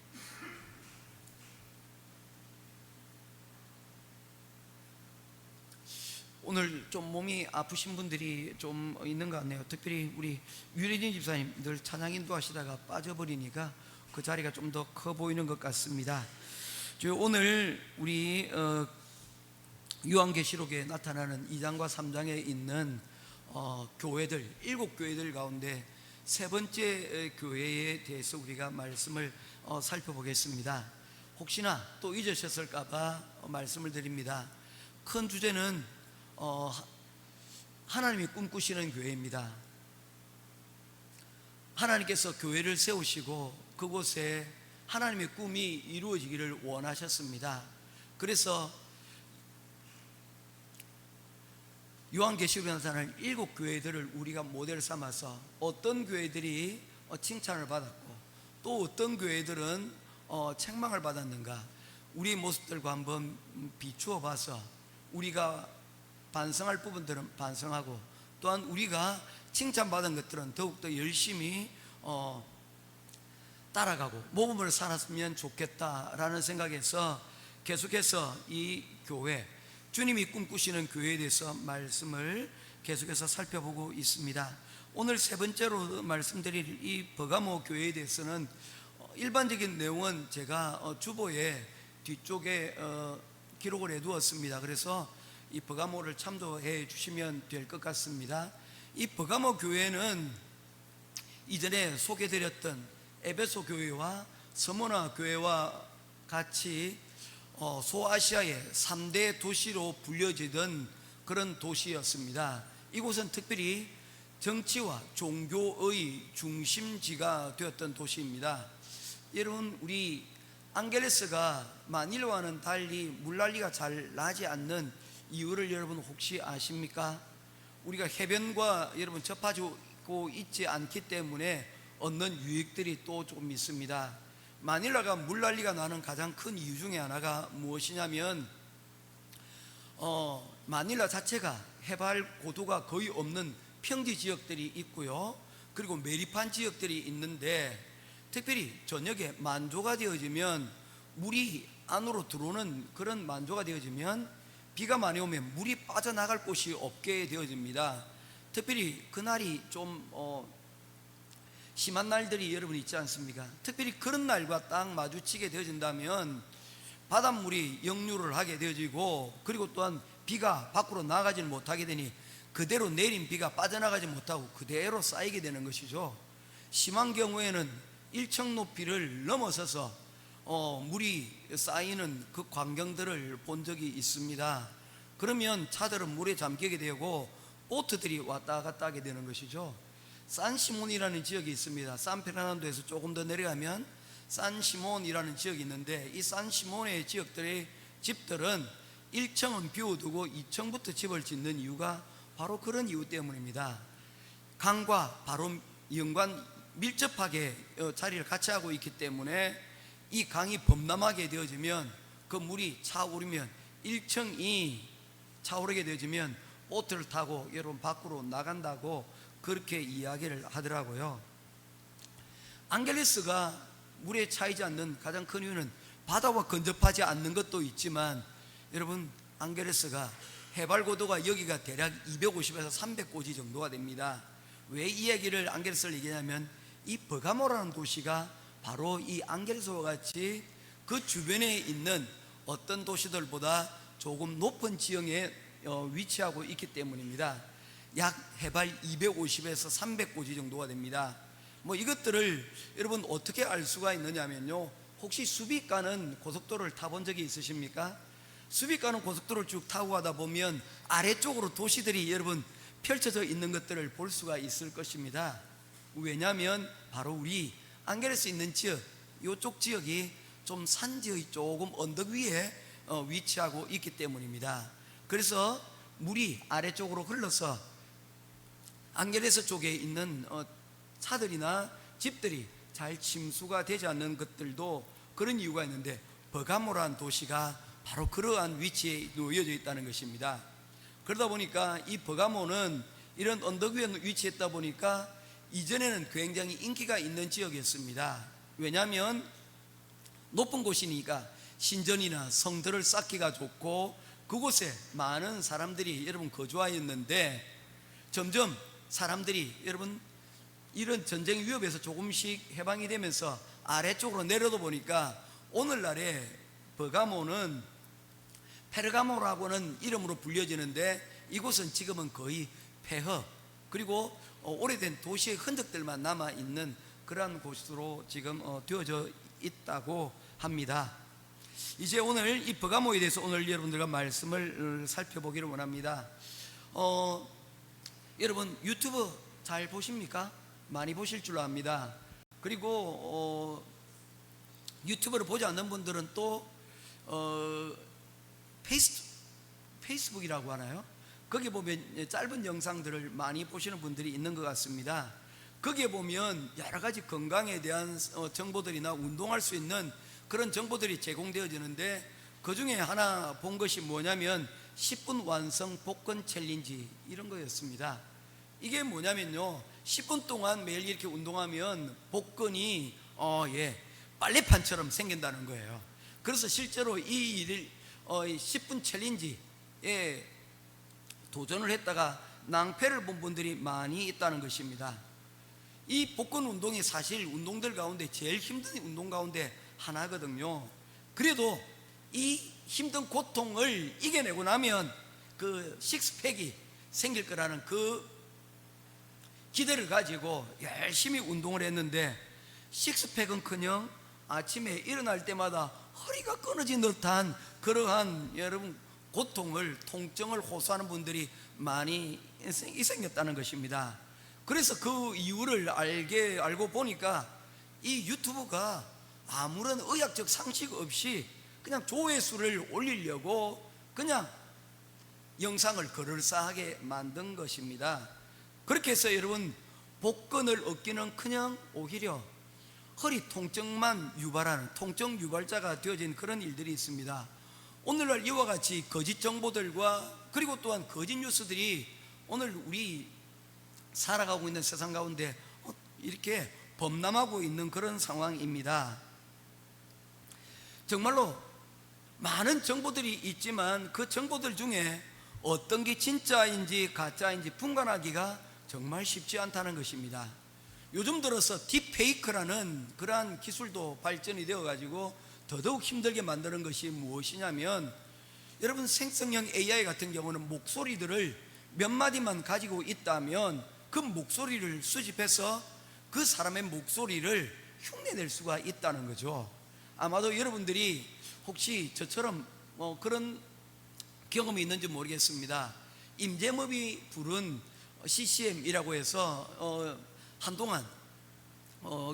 오늘 좀 몸이 아프신 분들이 좀 있는 것 같네요. 특별히 우리 유리진 집사님 늘 찬양 인도하시다가 빠져버리니까 그 자리가 좀 더 커 보이는 것 같습니다. 오늘 우리 요한계시록에 나타나는 2장과 3장에 있는 교회들 7교회들 가운데 세 번째 교회에 대해서 우리가 말씀을 살펴보겠습니다. 혹시나 또 잊으셨을까봐 말씀을 드립니다. 큰 주제는 하나님이 꿈꾸시는 교회입니다. 하나님께서 교회를 세우시고 그곳에 하나님의 꿈이 이루어지기를 원하셨습니다. 그래서 요한계시록에 나타나는 7교회들을 우리가 모델 삼아서 어떤 교회들이 칭찬을 받았고 또 어떤 교회들은 책망을 받았는가 우리 모습들과 한번 비추어 봐서 우리가 반성할 부분들은 반성하고 또한 우리가 칭찬받은 것들은 더욱더 열심히 따라가고 모범을 살았으면 좋겠다라는 생각에서 계속해서 이 교회 주님이 꿈꾸시는 교회에 대해서 말씀을 계속해서 살펴보고 있습니다. 오늘 세 번째로 말씀드릴 이 버가모 교회에 대해서는 일반적인 내용은 제가 주보에 뒤쪽에 기록을 해두었습니다. 그래서 이 버가모를 참조해 주시면 될 것 같습니다. 이 버가모 교회는 이전에 소개드렸던 에베소 교회와 스무나 교회와 같이 소아시아의 3대 도시로 불려지던 그런 도시였습니다. 이곳은 특별히 정치와 종교의 중심지가 되었던 도시입니다. 여러분, 우리 안겔레스가 마닐라와는 달리 물난리가 잘 나지 않는 이유를 여러분 혹시 아십니까? 우리가 해변과 여러분 접하고 있지 않기 때문에 얻는 유익들이 또 좀 있습니다. 마닐라가 물난리가 나는 가장 큰 이유 중에 하나가 무엇이냐면 마닐라 자체가 해발 고도가 거의 없는 평지 지역들이 있고요, 그리고 매립한 지역들이 있는데 특별히 저녁에 만조가 되어지면 물이 안으로 들어오는 그런 만조가 되어지면 비가 많이 오면 물이 빠져나갈 곳이 없게 되어집니다. 특별히 그날이 좀 심한 날들이 여러분 있지 않습니까? 특별히 그런 날과 딱 마주치게 되어진다면 바닷물이 역류를 하게 되어지고, 그리고 또한 비가 밖으로 나가지는 못하게 되니 그대로 내린 비가 빠져나가지 못하고 그대로 쌓이게 되는 것이죠. 심한 경우에는 1층 높이를 넘어서서 물이 쌓이는 그 광경들을 본 적이 있습니다. 그러면 차들은 물에 잠기게 되고 보트들이 왔다 갔다 하게 되는 것이죠. 산시몬이라는 지역이 있습니다. 산페르난도에서 조금 더 내려가면 산시몬이라는 지역이 있는데, 이 산시몬의 지역들의 집들은 1층은 비워두고 2층부터 집을 짓는 이유가 바로 그런 이유 때문입니다. 강과 바로 연관 밀접하게 자리를 같이 하고 있기 때문에 이 강이 범람하게 되어지면, 그 물이 차오르면 1층이 차오르게 되어지면 보트를 타고 여러분 밖으로 나간다고 그렇게 이야기를 하더라고요. 앙겔레스가 물에 차이지 않는 가장 큰 이유는 바다와 근접하지 않는 것도 있지만, 여러분 앙겔레스가 해발 고도가 여기가 대략 250에서 300고지 정도가 됩니다. 왜 이 얘기를 앙겔레스를 얘기하냐면, 이 버가모라는 도시가 바로 이 앙겔레스와 같이 그 주변에 있는 어떤 도시들보다 조금 높은 지형에 위치하고 있기 때문입니다. 약 해발 250에서 300고지 정도가 됩니다. 뭐 이것들을 여러분 어떻게 알 수가 있느냐면요, 혹시 수비 가는 고속도로를 타본 적이 있으십니까? 수비 가는 고속도로를 쭉 타고 가다 보면 아래쪽으로 도시들이 여러분 펼쳐져 있는 것들을 볼 수가 있을 것입니다. 왜냐하면 바로 우리 앙겔레스 있는 지역, 이쪽 지역이 좀 산지의 조금 언덕 위에 위치하고 있기 때문입니다. 그래서 물이 아래쪽으로 흘러서 앙겔레스 쪽에 있는 차들이나 집들이 잘 침수가 되지 않는 것들도 그런 이유가 있는데, 버가모라는 도시가 바로 그러한 위치에 놓여져 있다는 것입니다. 그러다 보니까 이 버가모는 이런 언덕 위에 위치했다 보니까 이전에는 굉장히 인기가 있는 지역이었습니다. 왜냐하면 높은 곳이니까 신전이나 성들을 쌓기가 좋고 그곳에 많은 사람들이 여러분 거주하였는데, 점점 사람들이 여러분 이런 전쟁 위협에서 조금씩 해방이 되면서 아래쪽으로 내려다 보니까 오늘날의 버가모는 페르가모라고는 이름으로 불려지는데, 이곳은 지금은 거의 폐허, 그리고 오래된 도시의 흔적들만 남아있는 그러한 곳으로 지금 되어져 있다고 합니다. 이제 오늘 이 버가모에 대해서 오늘 여러분들과 말씀을 살펴보기를 원합니다. 여러분 유튜브 잘 보십니까? 많이 보실 줄로 압니다. 그리고 유튜브를 보지 않는 분들은 또 페이스북이라고 하나요? 거기 보면 짧은 영상들을 많이 보시는 분들이 있는 것 같습니다. 거기에 보면 여러 가지 건강에 대한 정보들이나 운동할 수 있는 그런 정보들이 제공되어지는데, 그 중에 하나 본 것이 뭐냐면 10분 완성 복근 챌린지, 이런 거였습니다. 이게 뭐냐면요, 10분 동안 매일 이렇게 운동하면 복근이 빨래판처럼 생긴다는 거예요. 그래서 실제로 이 일을 10분 챌린지에 도전을 했다가 낭패를 본 분들이 많이 있다는 것입니다. 이 복근 운동이 사실 운동들 가운데 제일 힘든 운동 가운데 하나거든요. 그래도 이 힘든 고통을 이겨내고 나면 그 식스팩이 생길 거라는 그 기대를 가지고 열심히 운동을 했는데, 식스팩은커녕 아침에 일어날 때마다 허리가 끊어진 듯한 그러한 여러분 고통을, 통증을 호소하는 분들이 많이 생겼다는 것입니다. 그래서 그 이유를 알고 보니까 이 유튜브가 아무런 의학적 상식 없이 그냥 조회수를 올리려고 그냥 영상을 그럴싸하게 만든 것입니다. 그렇게 해서 여러분 복근을 얻기는 그냥 오히려 허리 통증만 유발하는 통증 유발자가 되어진 그런 일들이 있습니다. 오늘날 이와 같이 거짓 정보들과 그리고 또한 거짓 뉴스들이 오늘 우리 살아가고 있는 세상 가운데 이렇게 범람하고 있는 그런 상황입니다. 정말로 많은 정보들이 있지만 그 정보들 중에 어떤 게 진짜인지 가짜인지 분간하기가 정말 쉽지 않다는 것입니다. 요즘 들어서 딥페이크라는 그러한 기술도 발전이 되어 가지고 더더욱 힘들게 만드는 것이 무엇이냐면, 여러분 생성형 AI 같은 경우는 목소리들을 몇 마디만 가지고 있다면 그 목소리를 수집해서 그 사람의 목소리를 흉내낼 수가 있다는 거죠. 아마도 여러분들이 혹시 저처럼 그런 경험이 있는지 모르겠습니다. 임재범이 부른 CCM이라고 해서 한동안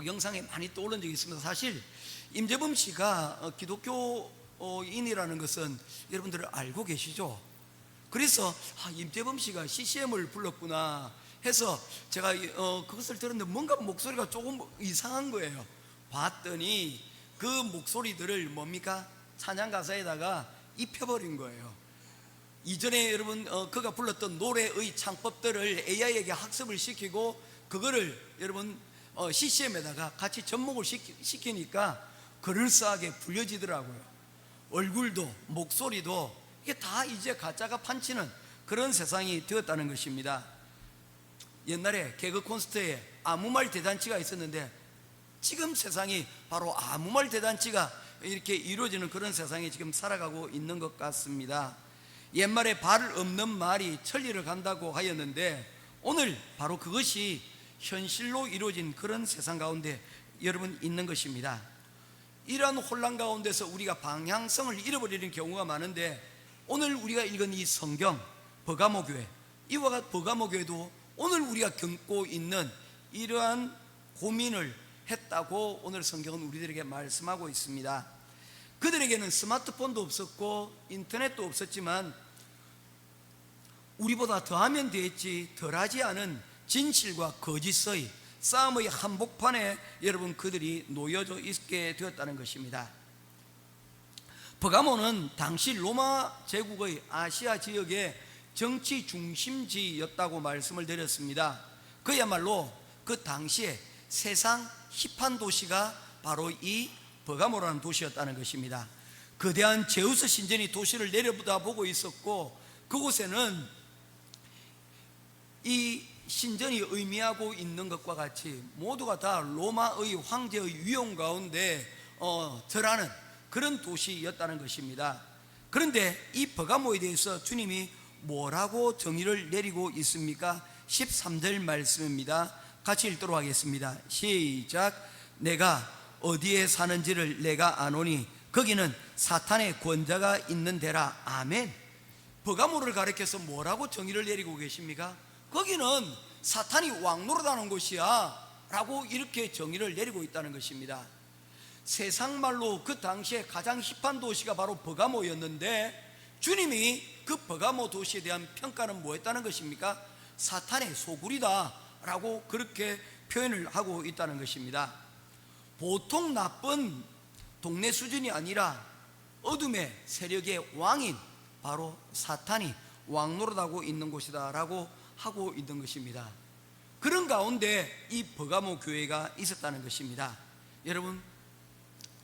영상에 많이 떠오른 적이 있습니다. 사실 임재범 씨가 기독교인이라는 것은 여러분들 알고 계시죠? 그래서 임재범 씨가 CCM을 불렀구나 해서 제가 그것을 들었는데 뭔가 목소리가 조금 이상한 거예요. 봤더니 그 목소리들을 뭡니까? 찬양 가사에다가 입혀버린 거예요. 이전에 여러분 그가 불렀던 노래의 창법들을 AI에게 학습을 시키고 그거를 여러분 CCM에다가 같이 접목을 시키니까 그럴싸하게 불려지더라고요. 얼굴도 목소리도 이게 다 이제 가짜가 판치는 그런 세상이 되었다는 것입니다. 옛날에 개그 콘서트에 아무 말 대잔치가 있었는데 지금 세상이 바로 아무 말 대잔치가 이렇게 이루어지는 그런 세상에 지금 살아가고 있는 것 같습니다. 옛말에 발 없는 말이 천리를 간다고 하였는데 오늘 바로 그것이 현실로 이루어진 그런 세상 가운데 여러분 있는 것입니다. 이러한 혼란 가운데서 우리가 방향성을 잃어버리는 경우가 많은데, 오늘 우리가 읽은 이 성경 버가모교회, 이와 같은 버가모교회도 오늘 우리가 겪고 있는 이러한 고민을 했다고 오늘 성경은 우리들에게 말씀하고 있습니다. 그들에게는 스마트폰도 없었고 인터넷도 없었지만 우리보다 더하면 되었지 덜하지 않은 진실과 거짓의 싸움의 한복판에 여러분 그들이 놓여져 있게 되었다는 것입니다. 버가모는 당시 로마 제국의 아시아 지역의 정치 중심지였다고 말씀을 드렸습니다. 그야말로 그 당시에 세상 힙한 도시가 바로 이 버가모라는 도시였다는 것입니다. 거대한 제우스 신전이 도시를 내려다보고 있었고, 그곳에는 이 신전이 의미하고 있는 것과 같이 모두가 다 로마의 황제의 위용 가운데 절하는 그런 도시였다는 것입니다. 그런데 이 버가모에 대해서 주님이 뭐라고 정의를 내리고 있습니까? 13절 말씀입니다. 같이 읽도록 하겠습니다. 시작. 내가 어디에 사는지를 내가 아노니 거기는 사탄의 권자가 있는 데라. 아멘. 버가모를 가리켜서 뭐라고 정의를 내리고 계십니까? 거기는 사탄이 왕노릇하는 곳이야 라고 이렇게 정의를 내리고 있다는 것입니다. 세상 말로 그 당시에 가장 힙한 도시가 바로 버가모였는데, 주님이 그 버가모 도시에 대한 평가는 뭐였다는 것입니까? 사탄의 소굴이다 라고 그렇게 표현을 하고 있다는 것입니다. 보통 나쁜 동네 수준이 아니라 어둠의 세력의 왕인 바로 사탄이 왕노릇하고 있는 곳이다 라고 하고 있는 것입니다. 그런 가운데 이 버가모 교회가 있었다는 것입니다. 여러분,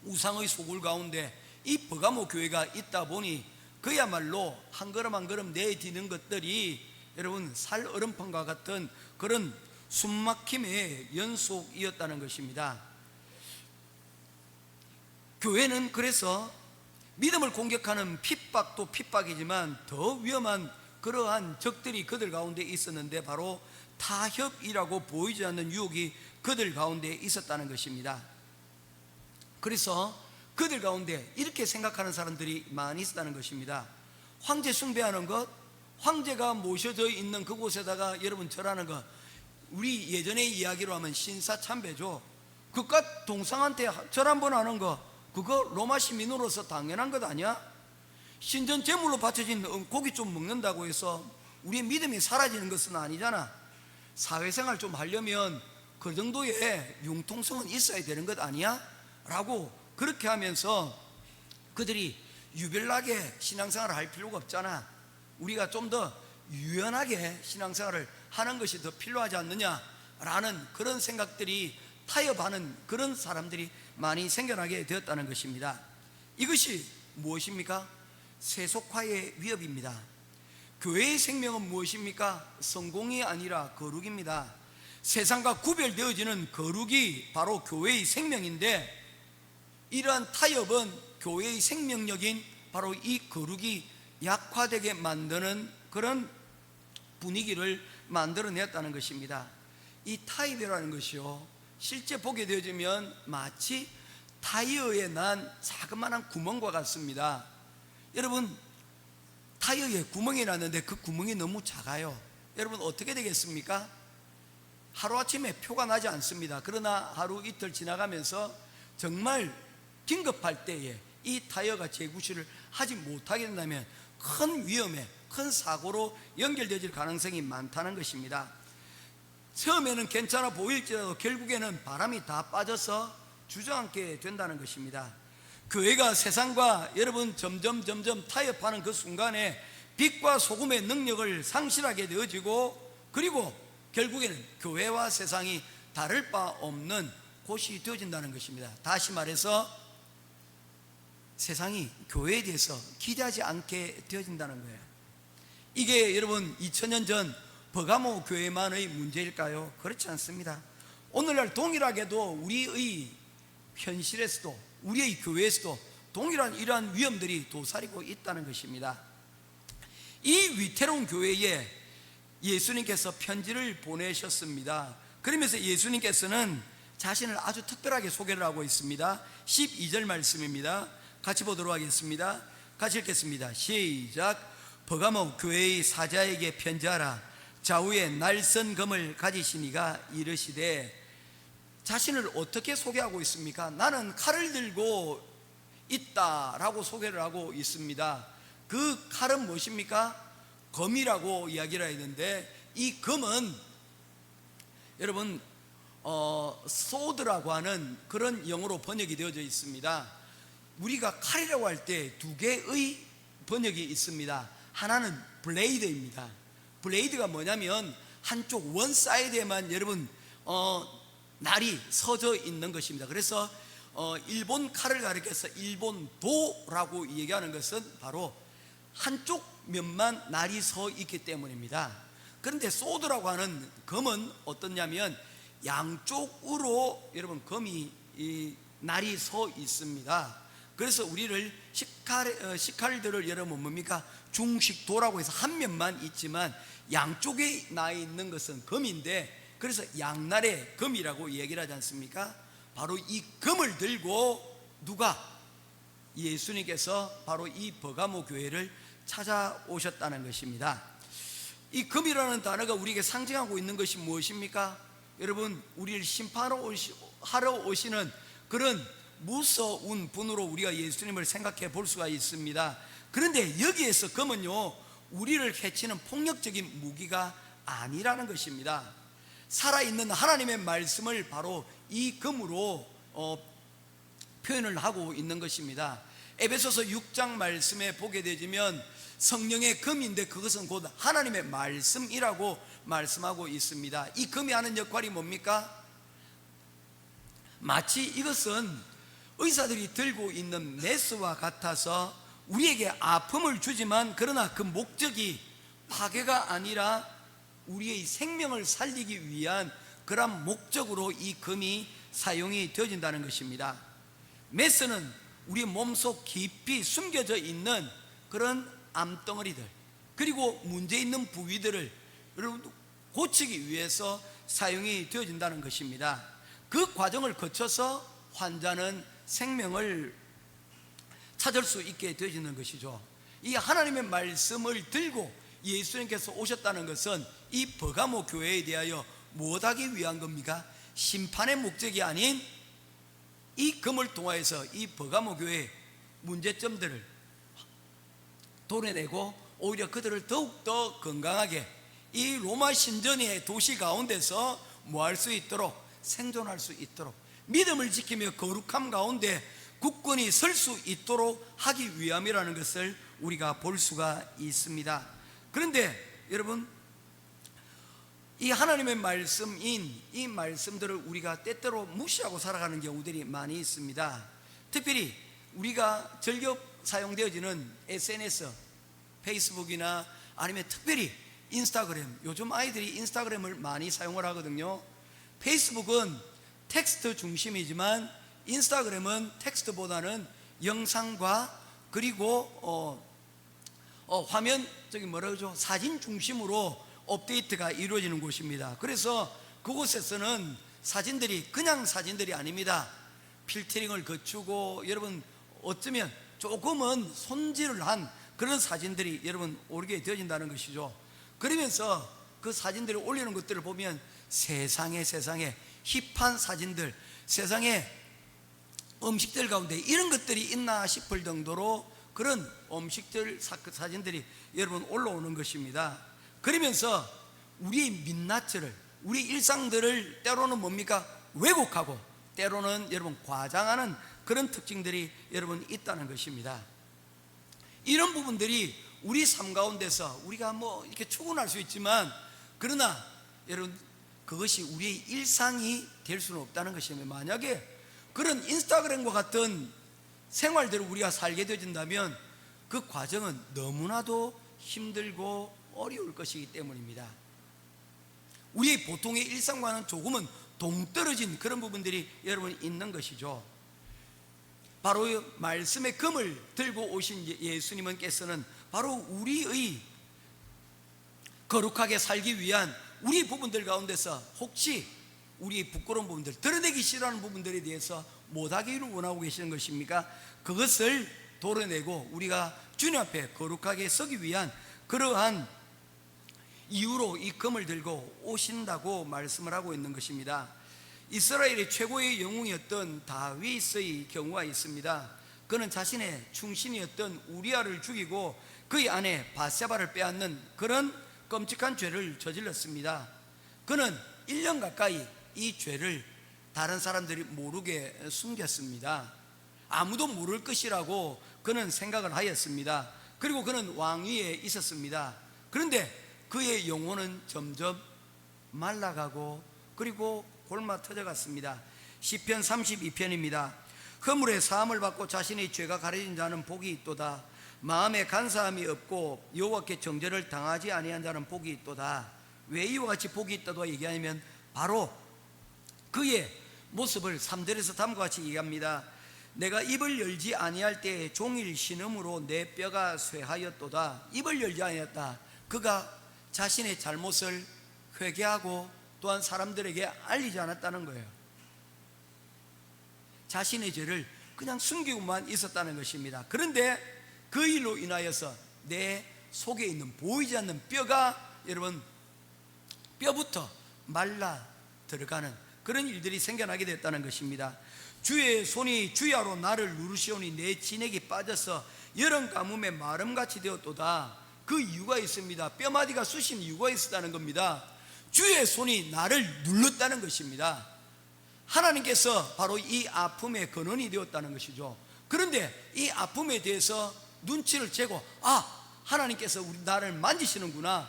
우상의 소굴 가운데 이 버가모 교회가 있다 보니 그야말로 한 걸음 한 걸음 내디는 것들이 여러분 살 얼음판과 같은 그런 숨막힘의 연속이었다는 것입니다. 교회는 그래서 믿음을 공격하는 핍박도 핍박이지만 더 위험한 그러한 적들이 그들 가운데 있었는데 바로 타협이라고 보이지 않는 유혹이 그들 가운데 있었다는 것입니다. 그래서 그들 가운데 이렇게 생각하는 사람들이 많이 있었다는 것입니다. 황제 숭배하는 것, 황제가 모셔져 있는 그곳에다가 여러분 절하는 것, 우리 예전의 이야기로 하면 신사참배죠. 그깟 동상한테 절 한번 하는 거, 그거 로마 시민으로서 당연한 것 아니야? 신전 제물로 바쳐진 고기 좀 먹는다고 해서 우리의 믿음이 사라지는 것은 아니잖아. 사회생활 좀 하려면 그 정도의 융통성은 있어야 되는 것 아니야? 라고 그렇게 하면서 그들이 유별나게 신앙생활을 할 필요가 없잖아. 우리가 좀 더 유연하게 신앙생활을 하는 것이 더 필요하지 않느냐라는 그런 생각들이 타협하는 그런 사람들이 많이 생겨나게 되었다는 것입니다. 이것이 무엇입니까? 세속화의 위협입니다. 교회의 생명은 무엇입니까? 성공이 아니라 거룩입니다. 세상과 구별되어지는 거룩이 바로 교회의 생명인데, 이러한 타협은 교회의 생명력인 바로 이 거룩이 약화되게 만드는 그런 분위기를 만들어냈다는 것입니다. 이 타협이라는 것이요, 실제 보게 되어지면 마치 타이어에 난 자그마한 구멍과 같습니다. 여러분, 타이어에 구멍이 났는데 그 구멍이 너무 작아요. 여러분 어떻게 되겠습니까? 하루아침에 표가 나지 않습니다. 그러나 하루 이틀 지나가면서 정말 긴급할 때에 이 타이어가 재구시를 하지 못하게 된다면 큰 위험에, 큰 사고로 연결되질 가능성이 많다는 것입니다. 처음에는 괜찮아 보일지라도 결국에는 바람이 다 빠져서 주저앉게 된다는 것입니다. 교회가 세상과 여러분 점점 타협하는 그 순간에 빛과 소금의 능력을 상실하게 되어지고, 그리고 결국에는 교회와 세상이 다를 바 없는 곳이 되어진다는 것입니다. 다시 말해서 세상이 교회에 대해서 기대하지 않게 되어진다는 거예요. 이게 여러분 2000년 전 버가모 교회만의 문제일까요? 그렇지 않습니다. 오늘날 동일하게도 우리의 현실에서도, 우리의 교회에서도 동일한 이러한 위험들이 도사리고 있다는 것입니다. 이 위태로운 교회에 예수님께서 편지를 보내셨습니다. 그러면서 예수님께서는 자신을 아주 특별하게 소개를 하고 있습니다. 12절 말씀입니다. 같이 보도록 하겠습니다. 같이 읽겠습니다. 시작. 버가모 교회의 사자에게 편지하라. 좌우에 날선 검을 가지시니가 이르시되, 자신을 어떻게 소개하고 있습니까? 나는 칼을 들고 있다라고 소개를 하고 있습니다. 그 칼은 무엇입니까? 검이라고 이야기를 했는데, 이 검은 여러분 소드라고 하는 그런 영어로 번역이 되어져 있습니다. 우리가 칼이라고 할 때 두 개의 번역이 있습니다. 하나는 블레이드입니다. 블레이드가 뭐냐면 한쪽 원 사이드에만 여러분 날이 서져 있는 것입니다. 그래서 일본 칼을 가리켜서 일본도라고 얘기하는 것은 바로 한쪽 면만 날이 서 있기 때문입니다. 그런데 소드라고 하는 검은 어떻냐면 양쪽으로 여러분 검이 날이 서 있습니다. 그래서 우리를 식칼들을 여러분 뭡니까? 중식도라고 해서 한 면만 있지만 양쪽에 나 있는 것은 검인데, 그래서 양날의 검이라고 얘기를 하지 않습니까? 바로 이 검을 들고 누가? 예수님께서 바로 이 버가모 교회를 찾아오셨다는 것입니다. 이 검이라는 단어가 우리에게 상징하고 있는 것이 무엇입니까? 여러분, 우리를 심판하러 오시는 그런 무서운 분으로 우리가 예수님을 생각해 볼 수가 있습니다. 그런데 여기에서 검은요, 우리를 해치는 폭력적인 무기가 아니라는 것입니다. 살아있는 하나님의 말씀을 바로 이 검으로 표현을 하고 있는 것입니다. 에베소서 6장 말씀에 보게 되면 성령의 검인데 그것은 곧 하나님의 말씀이라고 말씀하고 있습니다. 이 검이 하는 역할이 뭡니까? 마치 이것은 의사들이 들고 있는 메스와 같아서 우리에게 아픔을 주지만, 그러나 그 목적이 파괴가 아니라 우리의 생명을 살리기 위한 그런 목적으로 이 검이 사용이 되어진다는 것입니다. 메스는 우리 몸속 깊이 숨겨져 있는 그런 암덩어리들, 그리고 문제 있는 부위들을 여러분 고치기 위해서 사용이 되어진다는 것입니다. 그 과정을 거쳐서 환자는 생명을 찾을 수 있게 되어지는 것이죠. 이 하나님의 말씀을 들고 예수님께서 오셨다는 것은 이 버가모 교회에 대하여 무엇하기 위한 겁니까? 심판의 목적이 아닌 이 검을 통하여서 이 버가모 교회의 문제점들을 도려내고 오히려 그들을 더욱더 건강하게 이 로마 신전의 도시 가운데서 뭐할 수 있도록, 생존할 수 있도록, 믿음을 지키며 거룩함 가운데 굳건히 설 수 있도록 하기 위함이라는 것을 우리가 볼 수가 있습니다. 그런데 여러분, 이 하나님의 말씀인 이 말씀들을 우리가 때때로 무시하고 살아가는 경우들이 많이 있습니다. 특별히 우리가 즐겨 사용되어지는 SNS, 페이스북이나 아니면 특별히 인스타그램, 요즘 아이들이 인스타그램을 많이 사용을 하거든요. 페이스북은 텍스트 중심이지만 인스타그램은 텍스트보다는 영상과 그리고 화면 사진 중심으로 업데이트가 이루어지는 곳입니다. 그래서 그곳에서는 사진들이 그냥 사진들이 아닙니다. 필터링을 거치고 여러분 어쩌면 조금은 손질을 한 그런 사진들이 여러분 오르게 되어진다는 것이죠. 그러면서 그 사진들을 올리는 것들을 보면 세상에 힙한 사진들, 세상에 음식들 가운데 이런 것들이 있나 싶을 정도로 그런 음식들 사진들이 여러분 올라오는 것입니다. 그러면서 우리의 민낯을, 우리 일상들을 때로는 뭡니까? 왜곡하고 때로는 여러분 과장하는 그런 특징들이 여러분 있다는 것입니다. 이런 부분들이 우리 삶 가운데서 우리가 뭐 이렇게 추구할 수 있지만 그러나 여러분 그것이 우리의 일상이 될 수는 없다는 것입니다. 만약에 그런 인스타그램과 같은 생활들을 우리가 살게 되어진다면 그 과정은 너무나도 힘들고 어려울 것이기 때문입니다. 우리의 보통의 일상과는 조금은 동떨어진 그런 부분들이 여러분 있는 것이죠. 바로 말씀의 금을 들고 오신 예수님께서는 바로 우리의 거룩하게 살기 위한 우리 부분들 가운데서 혹시 우리의 부끄러운 부분들, 드러내기 싫어하는 부분들에 대해서 못하기를 원하고 계시는 것입니까? 그것을 도려내고 우리가 주님 앞에 거룩하게 서기 위한 그러한 이유로 이 금을 들고 오신다고 말씀을 하고 있는 것입니다. 이스라엘의 최고의 영웅이었던 다윗의 경우가 있습니다. 그는 자신의 충신이었던 우리아를 죽이고 그의 아내 바세바를 빼앗는 그런 끔찍한 죄를 저질렀습니다. 그는 1년 가까이 이 죄를 다른 사람들이 모르게 숨겼습니다. 아무도 모를 것이라고 그는 생각을 하였습니다. 그리고 그는 왕위에 있었습니다. 그런데 그의 영혼은 점점 말라가고 그리고 골마 터져갔습니다. 시편 32편입니다. 허물의 사함을 받고 자신의 죄가 가려진 자는 복이 있도다. 마음에 간사함이 없고 여호와께 정죄를 당하지 아니한 자는 복이 있도다. 왜 이와 같이 복이 있다고 얘기하냐면 바로 그의 모습을 3절에서 다음과 같이 얘기합니다. 내가 입을 열지 아니할 때에 종일 신음으로 내 뼈가 쇠하였도다. 입을 열지 아니했다. 그가 자신의 잘못을 회개하고 또한 사람들에게 알리지 않았다는 거예요. 자신의 죄를 그냥 숨기고만 있었다는 것입니다. 그런데 그 일로 인하여서 내 속에 있는 보이지 않는 뼈가 여러분 뼈부터 말라 들어가는 그런 일들이 생겨나게 됐다는 것입니다. 주의 손이 주야로 나를 누르시오니 내 진액이 빠져서 여름 가뭄에 마름같이 되었도다. 그 이유가 있습니다. 뼈마디가 쑤신 이유가 있었다는 겁니다. 주의 손이 나를 눌렀다는 것입니다. 하나님께서 바로 이 아픔의 근원이 되었다는 것이죠. 그런데 이 아픔에 대해서 눈치를 채고 하나님께서 우리 나를 만지시는구나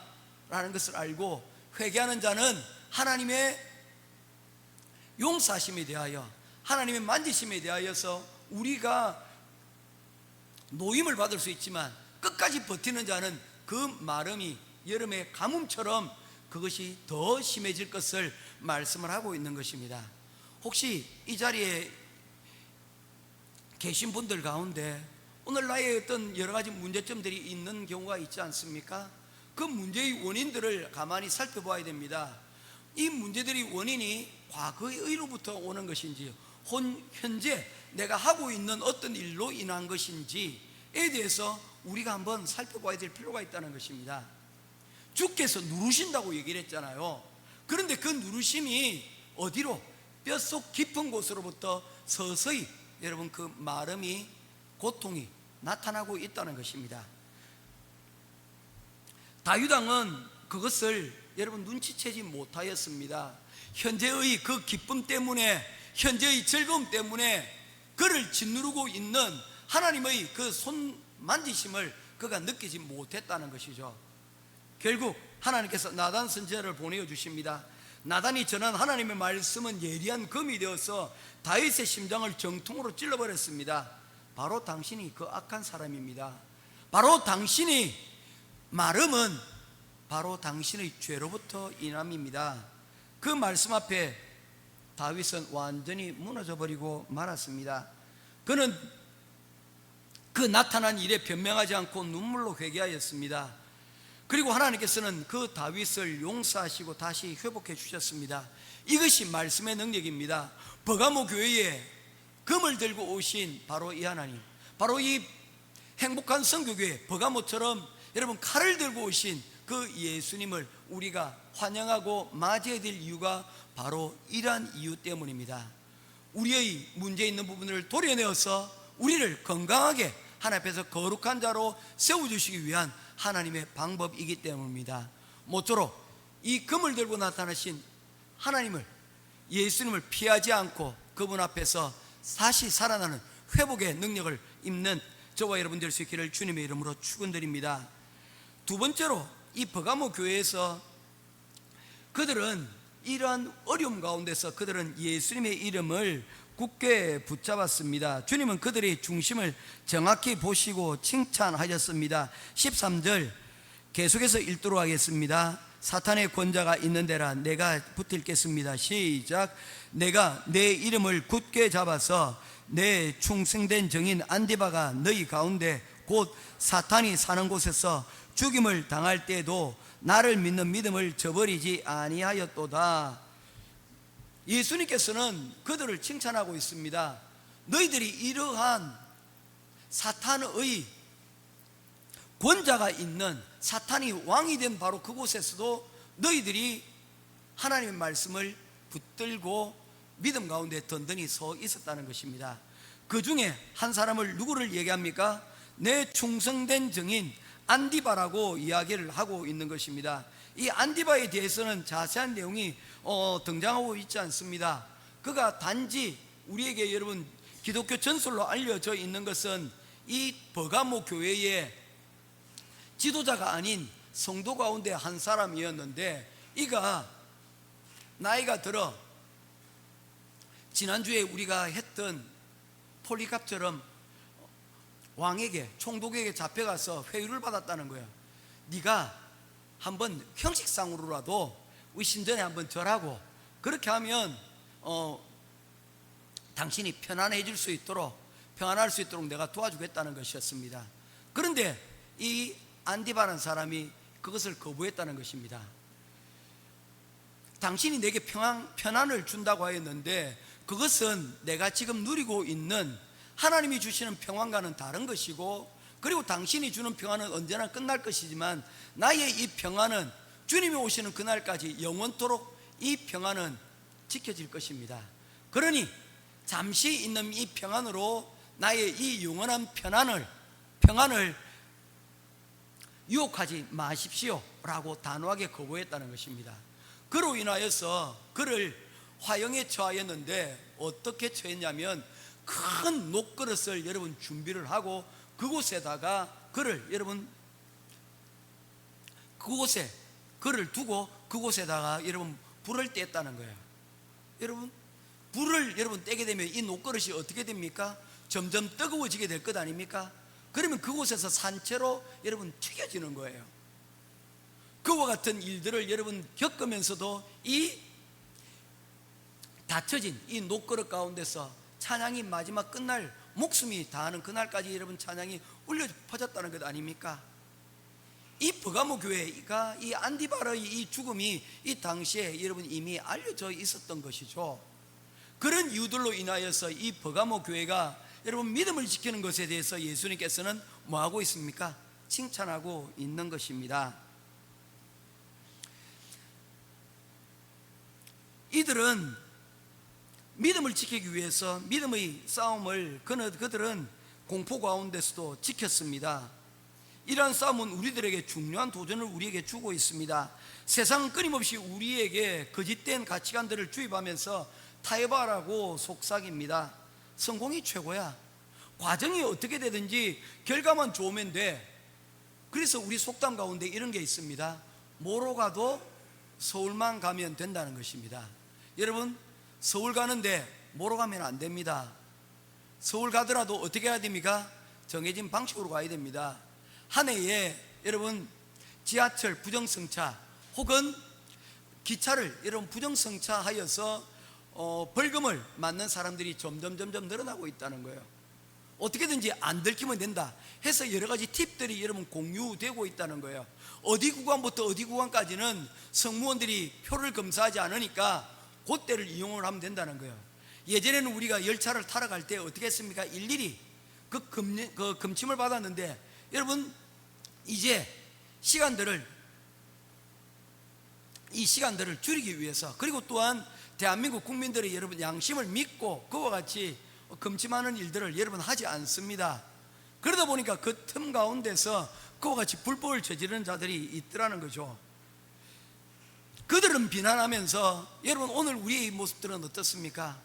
라는 것을 알고 회개하는 자는 하나님의 용서하심에 대하여 하나님의 만지심에 대하여서 우리가 노임을 받을 수 있지만 끝까지 버티는 자는 그 마름이 여름의 가뭄처럼 그것이 더 심해질 것을 말씀을 하고 있는 것입니다. 혹시 이 자리에 계신 분들 가운데 오늘 나의 어떤 여러 가지 문제점들이 있는 경우가 있지 않습니까? 그 문제의 원인들을 가만히 살펴봐야 됩니다. 이 문제들이 원인이 과거의 의로부터 오는 것인지 현재 내가 하고 있는 어떤 일로 인한 것인지에 대해서 우리가 한번 살펴봐야 될 필요가 있다는 것입니다. 주께서 누르신다고 얘기를 했잖아요. 그런데 그 누르심이 어디로? 뼛속 깊은 곳으로부터 서서히 여러분 그 마름이 고통이 나타나고 있다는 것입니다. 다윗왕은 그것을 여러분 눈치채지 못하였습니다. 현재의 그 기쁨 때문에 현재의 즐거움 때문에 그를 짓누르고 있는 하나님의 그 손 만지심을 그가 느끼지 못했다는 것이죠. 결국 하나님께서 나단 선지자를 보내어 주십니다. 나단이 전한 하나님의 말씀은 예리한 검이 되어서 다윗의 심장을 정통으로 찔러버렸습니다. 바로 당신이 그 악한 사람입니다. 바로 당신이 마름은 바로 당신의 죄로부터 인함입니다. 그 말씀 앞에 다윗은 완전히 무너져 버리고 말았습니다. 그는 그 나타난 일에 변명하지 않고 눈물로 회개하였습니다. 그리고 하나님께서는 그 다윗을 용서하시고 다시 회복해 주셨습니다. 이것이 말씀의 능력입니다. 버가모 교회에 금을 들고 오신 바로 이 하나님, 바로 이 행복한 선교교회 버가모처럼 여러분 칼을 들고 오신 그 예수님을 우리가 환영하고 맞이해야 될 이유가 바로 이러한 이유 때문입니다. 우리의 문제 있는 부분을 도려내어서 우리를 건강하게 하나님 앞에서 거룩한 자로 세워주시기 위한 하나님의 방법이기 때문입니다. 모쪼록 이 금을 들고 나타나신 하나님을, 예수님을 피하지 않고 그분 앞에서 다시 살아나는 회복의 능력을 입는 저와 여러분 될 수 있기를 주님의 이름으로 축원드립니다. 두 번째로 이 버가모 교회에서 그들은 이러한 어려움 가운데서 그들은 예수님의 이름을 굳게 붙잡았습니다. 주님은 그들의 중심을 정확히 보시고 칭찬하셨습니다. 13절 계속해서 읽도록 하겠습니다. 사탄의 권자가 있는 데라 내가 붙들겠습니다. 시작. 내가 내 이름을 굳게 잡아서 내 충성된 정인 안디바가 너희 가운데 곧 사탄이 사는 곳에서 죽임을 당할 때에도 나를 믿는 믿음을 저버리지 아니하였도다. 예수님께서는 그들을 칭찬하고 있습니다. 너희들이 이러한 사탄의 권자가 있는, 사탄이 왕이 된 바로 그곳에서도 너희들이 하나님의 말씀을 붙들고 믿음 가운데 든든히 서 있었다는 것입니다. 그 중에 한 사람을 누구를 얘기합니까? 내 충성된 증인 안디바라고 이야기를 하고 있는 것입니다. 이 안디바에 대해서는 자세한 내용이 등장하고 있지 않습니다. 그가 단지 우리에게 여러분 기독교 전설로 알려져 있는 것은 이 버가모 교회의 지도자가 아닌 성도 가운데 한 사람이었는데, 이가 나이가 들어 지난주에 우리가 했던 폴리갑처럼 왕에게, 총독에게 잡혀가서 회유를 받았다는 거예요. 네가 한번 형식상으로라도 우리 신전에 한번 절하고, 그렇게 하면 당신이 편안해질 수 있도록, 평안할 수 있도록 내가 도와주겠다는 것이었습니다. 그런데 이 안디바라는 사람이 그것을 거부했다는 것입니다. 당신이 내게 편안을 준다고 하였는데 그것은 내가 지금 누리고 있는 하나님이 주시는 평안과는 다른 것이고, 그리고 당신이 주는 평안은 언제나 끝날 것이지만 나의 이 평안은 주님이 오시는 그날까지 영원토록 이 평안은 지켜질 것입니다. 그러니 잠시 있는 이 평안으로 나의 이 영원한 평안을 유혹하지 마십시오 라고 단호하게 거부했다는 것입니다. 그로 인하여서 그를 화형에 처하였는데, 어떻게 처했냐면 큰 녹그릇을 여러분 준비를 하고 그곳에다가 그를 여러분 그곳에 그를 두고 그곳에다가 여러분 불을 뗐다는 거예요. 여러분 불을 여러분 떼게 되면 이 녹그릇이 어떻게 됩니까? 점점 뜨거워지게 될 것 아닙니까? 그러면 그곳에서 산채로 여러분 튀겨지는 거예요. 그와 같은 일들을 여러분 겪으면서도 이 닫혀진 이 녹그릇 가운데서 찬양이 마지막 끝날, 목숨이 다하는 그날까지 여러분 찬양이 울려 퍼졌다는 것 아닙니까? 이 버가모 교회가 이 안디바의 이 죽음이 이 당시에 여러분 이미 알려져 있었던 것이죠. 그런 이유들로 인하여서 이 버가모 교회가 여러분 믿음을 지키는 것에 대해서 예수님께서는 뭐하고 있습니까? 칭찬하고 있는 것입니다. 이들은 믿음을 지키기 위해서 믿음의 싸움을 그들은 공포 가운데서도 지켰습니다. 이러한 싸움은 우리들에게 중요한 도전을 우리에게 주고 있습니다. 세상은 끊임없이 우리에게 거짓된 가치관들을 주입하면서 타협하라고 속삭입니다. 성공이 최고야, 과정이 어떻게 되든지 결과만 좋으면 돼. 그래서 우리 속담 가운데 이런 게 있습니다. 뭐로 가도 서울만 가면 된다는 것입니다. 여러분 서울 가는데 뭐로 가면 안 됩니다. 서울 가더라도 어떻게 해야 됩니까? 정해진 방식으로 가야 됩니다. 한 해에 여러분 지하철 부정승차 혹은 기차를 여러분 부정승차 하여서 벌금을 맞는 사람들이 점점 늘어나고 있다는 거예요. 어떻게든지 안 들키면 된다 해서 여러 가지 팁들이 여러분 공유되고 있다는 거예요. 어디 구간부터 어디 구간까지는 승무원들이 표를 검사하지 않으니까 그때를 이용을 하면 된다는 거예요. 예전에는 우리가 열차를 타러 갈 때 어떻게 했습니까? 일일이 그 금침을 받았는데 여러분 이제 이 시간들을 줄이기 위해서, 그리고 또한 대한민국 국민들의 여러분 양심을 믿고 그와 같이 금침하는 일들을 여러분 하지 않습니다. 그러다 보니까 그 틈 가운데서 그와 같이 불법을 저지르는 자들이 있더라는 거죠. 그들은 비난하면서 여러분 오늘 우리의 모습들은 어떻습니까?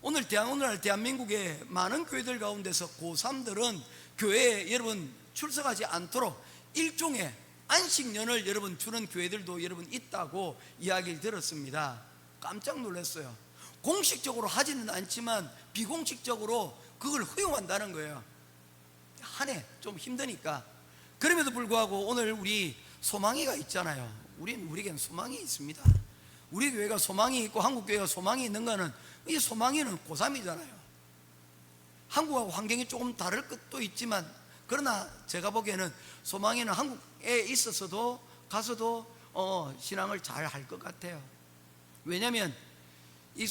오늘날 대한민국의 많은 교회들 가운데서 고3들은 교회에 여러분 출석하지 않도록 일종의 안식년을 여러분 주는 교회들도 여러분 있다고 이야기를 들었습니다. 깜짝 놀랐어요. 공식적으로 하지는 않지만 비공식적으로 그걸 허용한다는 거예요. 한 해 좀 힘드니까. 그럼에도 불구하고 오늘 우리 소망이가 있잖아요. 우리에게는 소망이 있습니다. 우리 교회가 소망이 있고 한국 교회가 소망이 있는 거는, 이 소망이는 고3이잖아요. 한국하고 환경이 조금 다를 것도 있지만, 그러나 제가 보기에는 소망이는 한국에 있어서도 가서도 신앙을 잘 할 것 같아요. 왜냐하면 이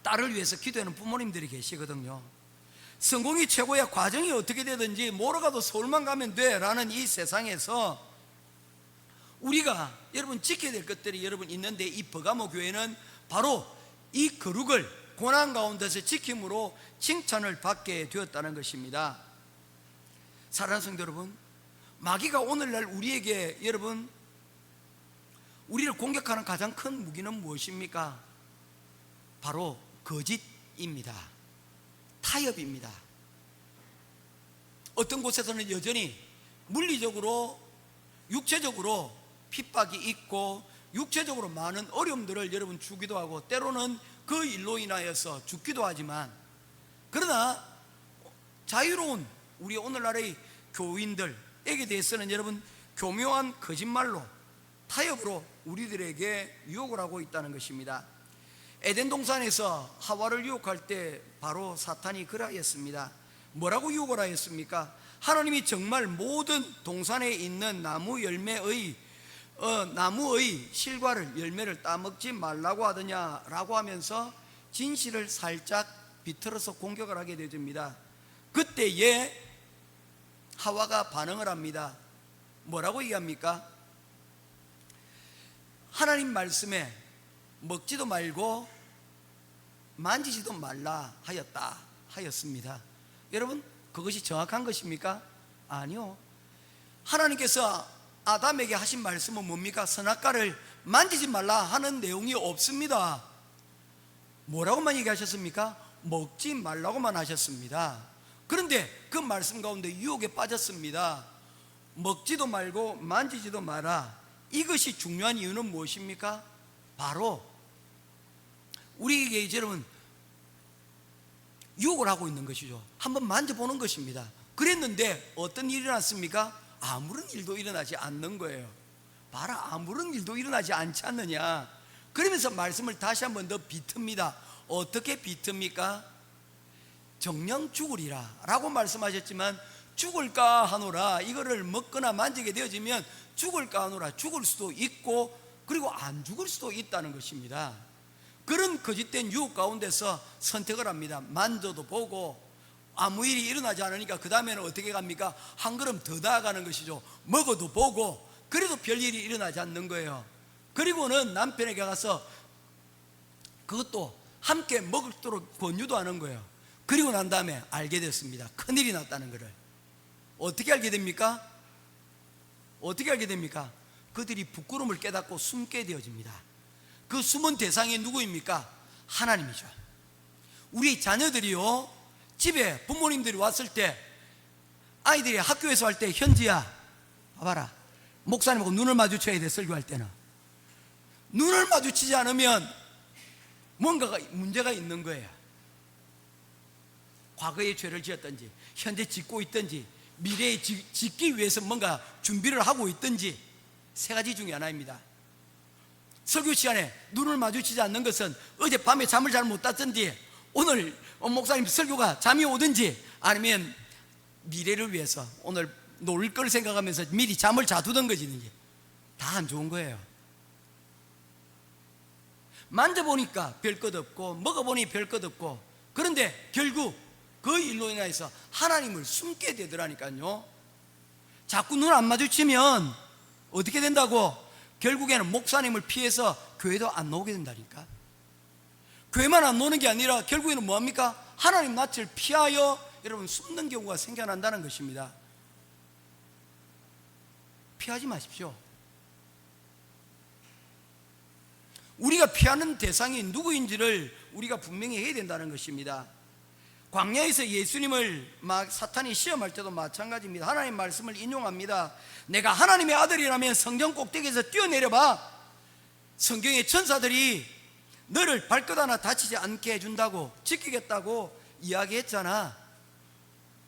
딸을 위해서 기도하는 부모님들이 계시거든요. 성공이 최고야, 과정이 어떻게 되든지 뭐로 가도 서울만 가면 돼 라는 이 세상에서 우리가 여러분 지켜야 될 것들이 여러분 있는데, 이 버가모 교회는 바로 이 거룩을 고난 가운데서 지킴으로 칭찬을 받게 되었다는 것입니다. 사랑하는 성도 여러분, 마귀가 오늘날 우리에게 여러분 우리를 공격하는 가장 큰 무기는 무엇입니까? 바로 거짓입니다. 타협입니다. 어떤 곳에서는 여전히 물리적으로 육체적으로 핍박이 있고 육체적으로 많은 어려움들을 여러분 주기도 하고 때로는 그 일로 인하여서 죽기도 하지만, 그러나 자유로운 우리 오늘날의 교인들에게 대해서는 여러분 교묘한 거짓말로 타협으로 우리들에게 유혹을 하고 있다는 것입니다. 에덴 동산에서 하와를 유혹할 때 바로 사탄이 그러하였습니다. 뭐라고 유혹을 하였습니까? 하나님이 정말 모든 동산에 있는 나무의 실과를 열매를 따먹지 말라고 하더냐라고 하면서 진실을 살짝 비틀어서 공격을 하게 되어집니다. 그때에 하와가 반응을 합니다. 뭐라고 얘기합니까? 하나님 말씀에 먹지도 말고 만지지도 말라 하였습니다. 여러분, 그것이 정확한 것입니까? 아니요. 하나님께서 아담에게 하신 말씀은 뭡니까? 선악과를 만지지 말라 하는 내용이 없습니다. 뭐라고만 얘기하셨습니까? 먹지 말라고만 하셨습니다. 그런데 그 말씀 가운데 유혹에 빠졌습니다. 먹지도 말고 만지지도 마라. 이것이 중요한 이유는 무엇입니까? 바로 우리에게 여러분 유혹을 하고 있는 것이죠. 한번 만져보는 것입니다. 그랬는데 어떤 일이 일어났습니까? 아무런 일도 일어나지 않는 거예요. 봐라, 아무런 일도 일어나지 않지 않느냐. 그러면서 말씀을 다시 한번 더 비틉니다. 어떻게 비틉니까? 정녕 죽으리라 라고 말씀하셨지만, 죽을까 하노라, 이거를 먹거나 만지게 되어지면 죽을까 하노라, 죽을 수도 있고 그리고 안 죽을 수도 있다는 것입니다. 그런 거짓된 유혹 가운데서 선택을 합니다. 만져도 보고 아무 일이 일어나지 않으니까 그 다음에는 어떻게 갑니까? 한 걸음 더 나아가는 것이죠. 먹어도 보고 그래도 별일이 일어나지 않는 거예요. 그리고는 남편에게 가서 그것도 함께 먹도록 권유도 하는 거예요. 그리고 난 다음에 알게 됐습니다. 큰일이 났다는 것을. 어떻게 알게 됩니까? 어떻게 알게 됩니까? 그들이 부끄러움을 깨닫고 숨게 되어집니다. 그 숨은 대상이 누구입니까? 하나님이죠. 우리 자녀들이요, 집에 부모님들이 왔을 때, 아이들이 학교에서 할 때, 현지야 봐봐라, 목사님하고 눈을 마주쳐야 돼. 설교할 때는 눈을 마주치지 않으면 뭔가가 문제가 있는 거예요. 과거에 죄를 지었든지 현재 짓고 있든지 미래에 짓기 위해서 뭔가 준비를 하고 있든지, 세 가지 중에 하나입니다. 설교 시간에 눈을 마주치지 않는 것은 어젯밤에 잠을 잘 못 잤든지 오늘 목사님 설교가 잠이 오든지 아니면 미래를 위해서 오늘 놀 걸 생각하면서 미리 잠을 자두던 것이든지 다 안 좋은 거예요. 만져보니까 별 것 없고 먹어보니 별 것 없고, 그런데 결국 그 일로 인해서 하나님을 숨게 되더라니까요. 자꾸 눈 안 마주치면 어떻게 된다고? 결국에는 목사님을 피해서 교회도 안 나오게 된다니까. 교회만 안 노는 게 아니라 결국에는 뭐합니까? 하나님 낯을 피하여 여러분 숨는 경우가 생겨난다는 것입니다. 피하지 마십시오. 우리가 피하는 대상이 누구인지를 우리가 분명히 해야 된다는 것입니다. 광야에서 예수님을 막 사탄이 시험할 때도 마찬가지입니다. 하나님 말씀을 인용합니다. 내가 하나님의 아들이라면 성전 꼭대기에서 뛰어내려봐. 성경의 천사들이 너를 발끝 하나 다치지 않게 해준다고, 지키겠다고 이야기했잖아.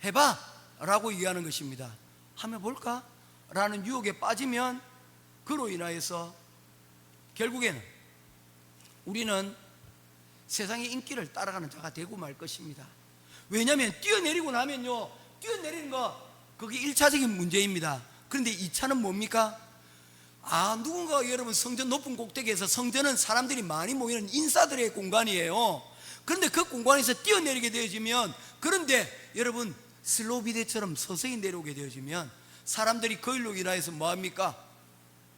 해봐 라고 얘기하는 것입니다. 하면 볼까? 라는 유혹에 빠지면 그로 인하여서 결국에는 우리는 세상의 인기를 따라가는 자가 되고 말 것입니다. 왜냐하면 뛰어내리고 나면요, 뛰어내리는 거 그게 1차적인 문제입니다. 그런데 2차는 뭡니까? 누군가 여러분 성전 높은 꼭대기에서, 성전은 사람들이 많이 모이는 인사들의 공간이에요. 그런데 그 공간에서 뛰어내리게 되어지면, 그런데 여러분 슬로우 비대처럼 서서히 내려오게 되어지면 사람들이 그 일로 인하여서 뭐합니까?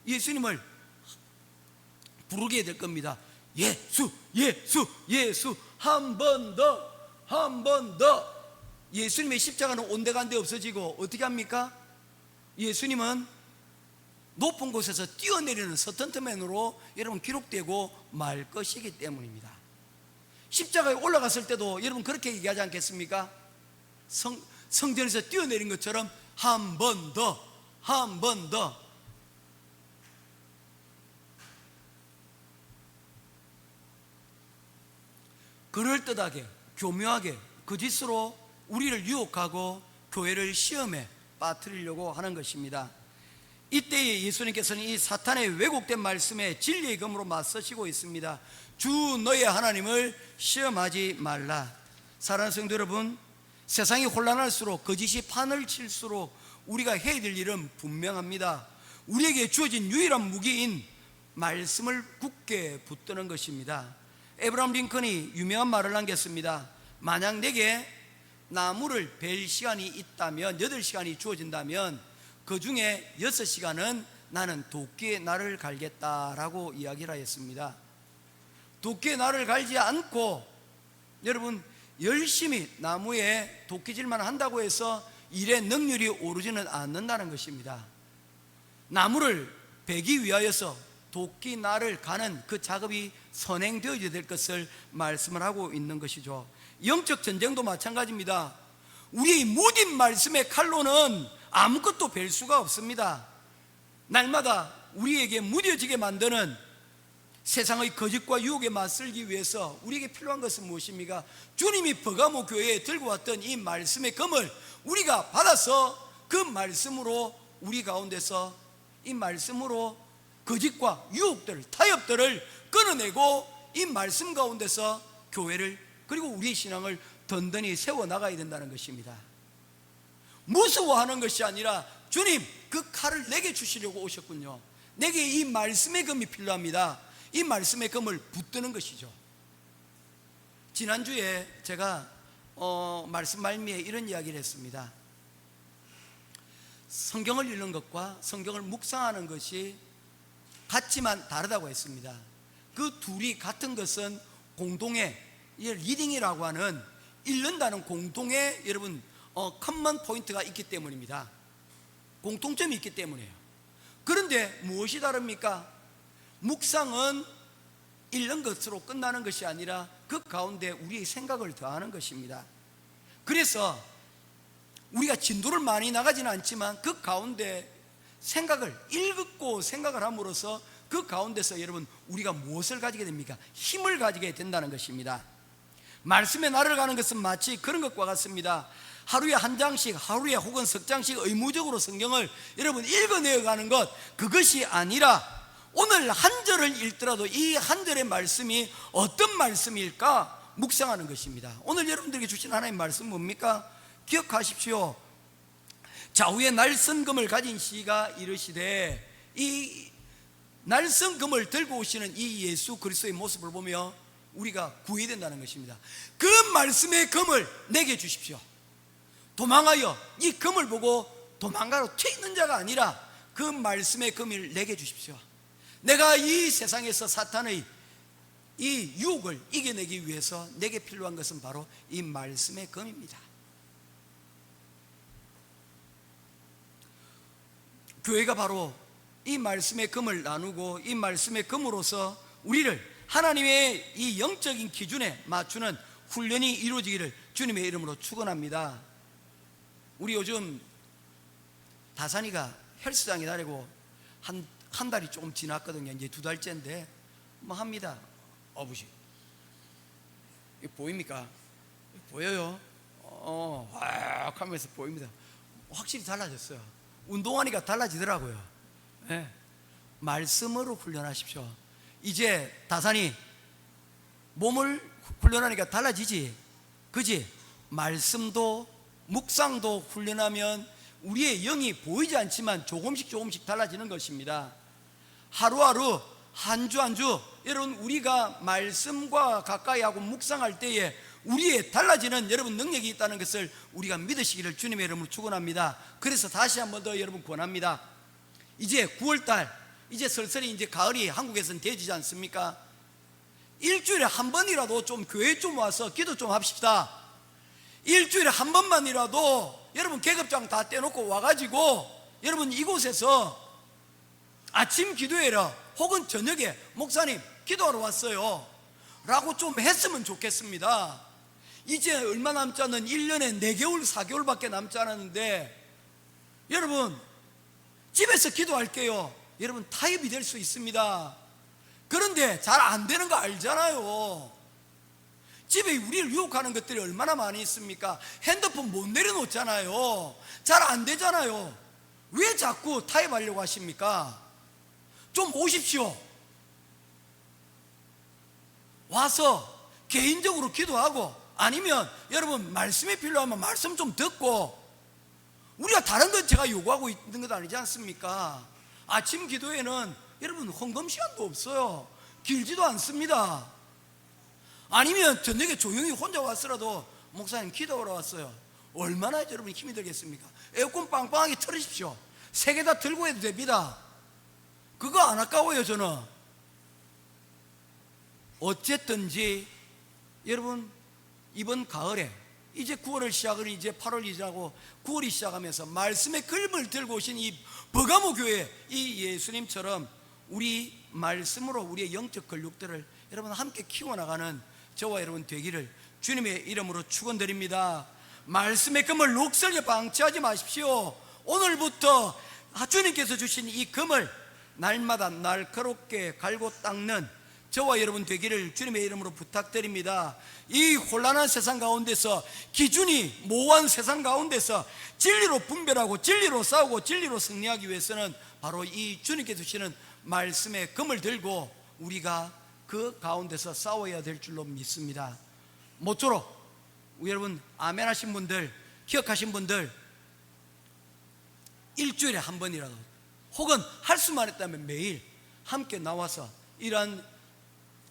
예수님을 부르게 될 겁니다. 예수, 예수, 예수. 한 번 더, 한 번 더. 예수님의 십자가는 온데간데 없어지고 어떻게 합니까? 예수님은 높은 곳에서 뛰어내리는 서턴트맨으로 여러분 기록되고 말 것이기 때문입니다. 십자가에 올라갔을 때도 여러분 그렇게 얘기하지 않겠습니까? 성전에서 뛰어내린 것처럼 한 번 더, 한 번 더. 그럴듯하게, 교묘하게, 거짓으로 우리를 유혹하고 교회를 시험에 빠뜨리려고 하는 것입니다. 이때에 예수님께서는 이 사탄의 왜곡된 말씀에 진리의 검으로 맞서시고 있습니다. 주 너의 하나님을 시험하지 말라. 사랑하는 성도 여러분, 세상이 혼란할수록, 거짓이 판을 칠수록 우리가 해야 될 일은 분명합니다. 우리에게 주어진 유일한 무기인 말씀을 굳게 붙드는 것입니다. 에브라함 링컨이 유명한 말을 남겼습니다. 만약 내게 나무를 벨 시간이 있다면, 8시간이 주어진다면 그 중에 6시간은 나는 도끼에 나를 갈겠다라고 이야기를 하였습니다. 도끼에 나를 갈지 않고 여러분 열심히 나무에 도끼질만 한다고 해서 일의 능률이 오르지는 않는다는 것입니다. 나무를 베기 위하여서 도끼 날을 가는 그 작업이 선행되어야 될 것을 말씀을 하고 있는 것이죠. 영적 전쟁도 마찬가지입니다. 우리의 무딘 말씀의 칼로는 아무것도 뵐 수가 없습니다. 날마다 우리에게 무뎌지게 만드는 세상의 거짓과 유혹에 맞설기 위해서 우리에게 필요한 것은 무엇입니까? 주님이 버가모 교회에 들고 왔던 이 말씀의 검을 우리가 받아서 그 말씀으로 우리 가운데서 이 말씀으로 거짓과 유혹들, 타협들을 끊어내고 이 말씀 가운데서 교회를, 그리고 우리의 신앙을 든든히 세워나가야 된다는 것입니다. 무서워하는 것이 아니라 주님 그 칼을 내게 주시려고 오셨군요. 내게 이 말씀의 검이 필요합니다. 이 말씀의 검을 붙드는 것이죠. 지난주에 제가 말씀 말미에 이런 이야기를 했습니다. 성경을 읽는 것과 성경을 묵상하는 것이 같지만 다르다고 했습니다. 그 둘이 같은 것은 공동의 리딩이라고 하는, 읽는다는 공동의 여러분 커먼 포인트가 있기 때문입니다. 공통점이 있기 때문이에요. 그런데 무엇이 다릅니까? 묵상은 읽는 것으로 끝나는 것이 아니라 그 가운데 우리의 생각을 더하는 것입니다. 그래서 우리가 진도를 많이 나가지는 않지만 그 가운데 생각을 읽고 생각을 함으로써 그 가운데서 여러분 우리가 무엇을 가지게 됩니까? 힘을 가지게 된다는 것입니다. 말씀에 나를 가는 것은 마치 그런 것과 같습니다. 하루에 한 장씩, 하루에 혹은 석 장씩 의무적으로 성경을 여러분 읽어내어 가는 것, 그것이 아니라 오늘 한 절을 읽더라도 이 한 절의 말씀이 어떤 말씀일까 묵상하는 것입니다. 오늘 여러분들에게 주신 하나님의 말씀 뭡니까? 기억하십시오. 좌우에 날선금을 가진 시가 이르시되, 이 날선금을 들고 오시는 이 예수 그리스도의 모습을 보며 우리가 구해야 된다는 것입니다. 그 말씀의 금을 내게 주십시오. 도망하여 이 금을 보고 도망가로 튀는 자가 아니라 그 말씀의 금을 내게 주십시오. 내가 이 세상에서 사탄의 이 유혹을 이겨내기 위해서 내게 필요한 것은 바로 이 말씀의 금입니다. 교회가 바로 이 말씀의 금을 나누고 이 말씀의 금으로서 우리를 하나님의 이 영적인 기준에 맞추는 훈련이 이루어지기를 주님의 이름으로 축원합니다. 우리 요즘 다산이가 헬스장에 다니고 한 달이 조금 지났거든요. 이제 2달째인데 뭐 합니다. 어부시 이거 보입니까? 보여요? 확 하면서 보입니다. 확실히 달라졌어요. 운동하니까 달라지더라고요. 네. 말씀으로 훈련하십시오. 이제 다산이 몸을 훈련하니까 달라지지, 그지? 말씀도 묵상도 훈련하면 우리의 영이 보이지 않지만 조금씩 달라지는 것입니다. 하루하루 한 주 한 주 여러분, 우리가 말씀과 가까이 하고 묵상할 때에 우리의 달라지는 여러분 능력이 있다는 것을 우리가 믿으시기를 주님의 이름으로 축원합니다. 그래서 다시 한 번 더 여러분 권합니다. 이제 9월달, 이제 슬슬이 이제 가을이 한국에서는 되지 않습니까? 일주일에 한 번이라도 좀 교회 좀 와서 기도 좀 합시다. 일주일에 한 번만이라도 여러분 계급장 다 떼놓고 와가지고 여러분 이곳에서 아침 기도회라 혹은 저녁에 목사님 기도하러 왔어요 라고 좀 했으면 좋겠습니다. 이제 얼마 남지 않은 1년에 4개월 4개월밖에 남지 않았는데 여러분 집에서 기도할게요. 여러분 타협이 될 수 있습니다. 그런데 잘 안 되는 거 알잖아요. 집에 우리를 유혹하는 것들이 얼마나 많이 있습니까? 핸드폰 못 내려놓잖아요. 잘 안 되잖아요. 왜 자꾸 타협하려고 하십니까? 좀 오십시오. 와서 개인적으로 기도하고, 아니면 여러분 말씀이 필요하면 말씀 좀 듣고, 우리가 다른 건 제가 요구하고 있는 것 아니지 않습니까? 아침 기도에는 여러분 헌금 시간도 없어요. 길지도 않습니다. 아니면 저녁에 조용히 혼자 왔으라도 목사님 기도하러 왔어요. 얼마나 여러분 힘이 들겠습니까? 에어컨 빵빵하게 틀으십시오. 3개 다 들고 해도 됩니다. 그거 안 아까워요. 저는 어쨌든지 여러분 이번 가을에 이제 9월을 시작을 이제 8월이 지나고 9월이 시작하면서 말씀의 글을 들고 오신 이 버가모 교회 이 예수님처럼 우리 말씀으로 우리의 영적 근육들을 여러분 함께 키워나가는 저와 여러분 되기를 주님의 이름으로 축원드립니다. 말씀의 금을 녹슬게 방치하지 마십시오. 오늘부터 주님께서 주신 이 금을 날마다 날카롭게 갈고 닦는 저와 여러분 되기를 주님의 이름으로 부탁드립니다. 이 혼란한 세상 가운데서, 기준이 모호한 세상 가운데서 진리로 분별하고 진리로 싸우고 진리로 승리하기 위해서는 바로 이 주님께서 주시는 말씀의 금을 들고 우리가 그 가운데서 싸워야 될 줄로 믿습니다. 모쪼록 여러분 아멘 하신 분들, 기억하신 분들, 일주일에 한 번이라도 혹은 할 수만 있다면 매일 함께 나와서 이러한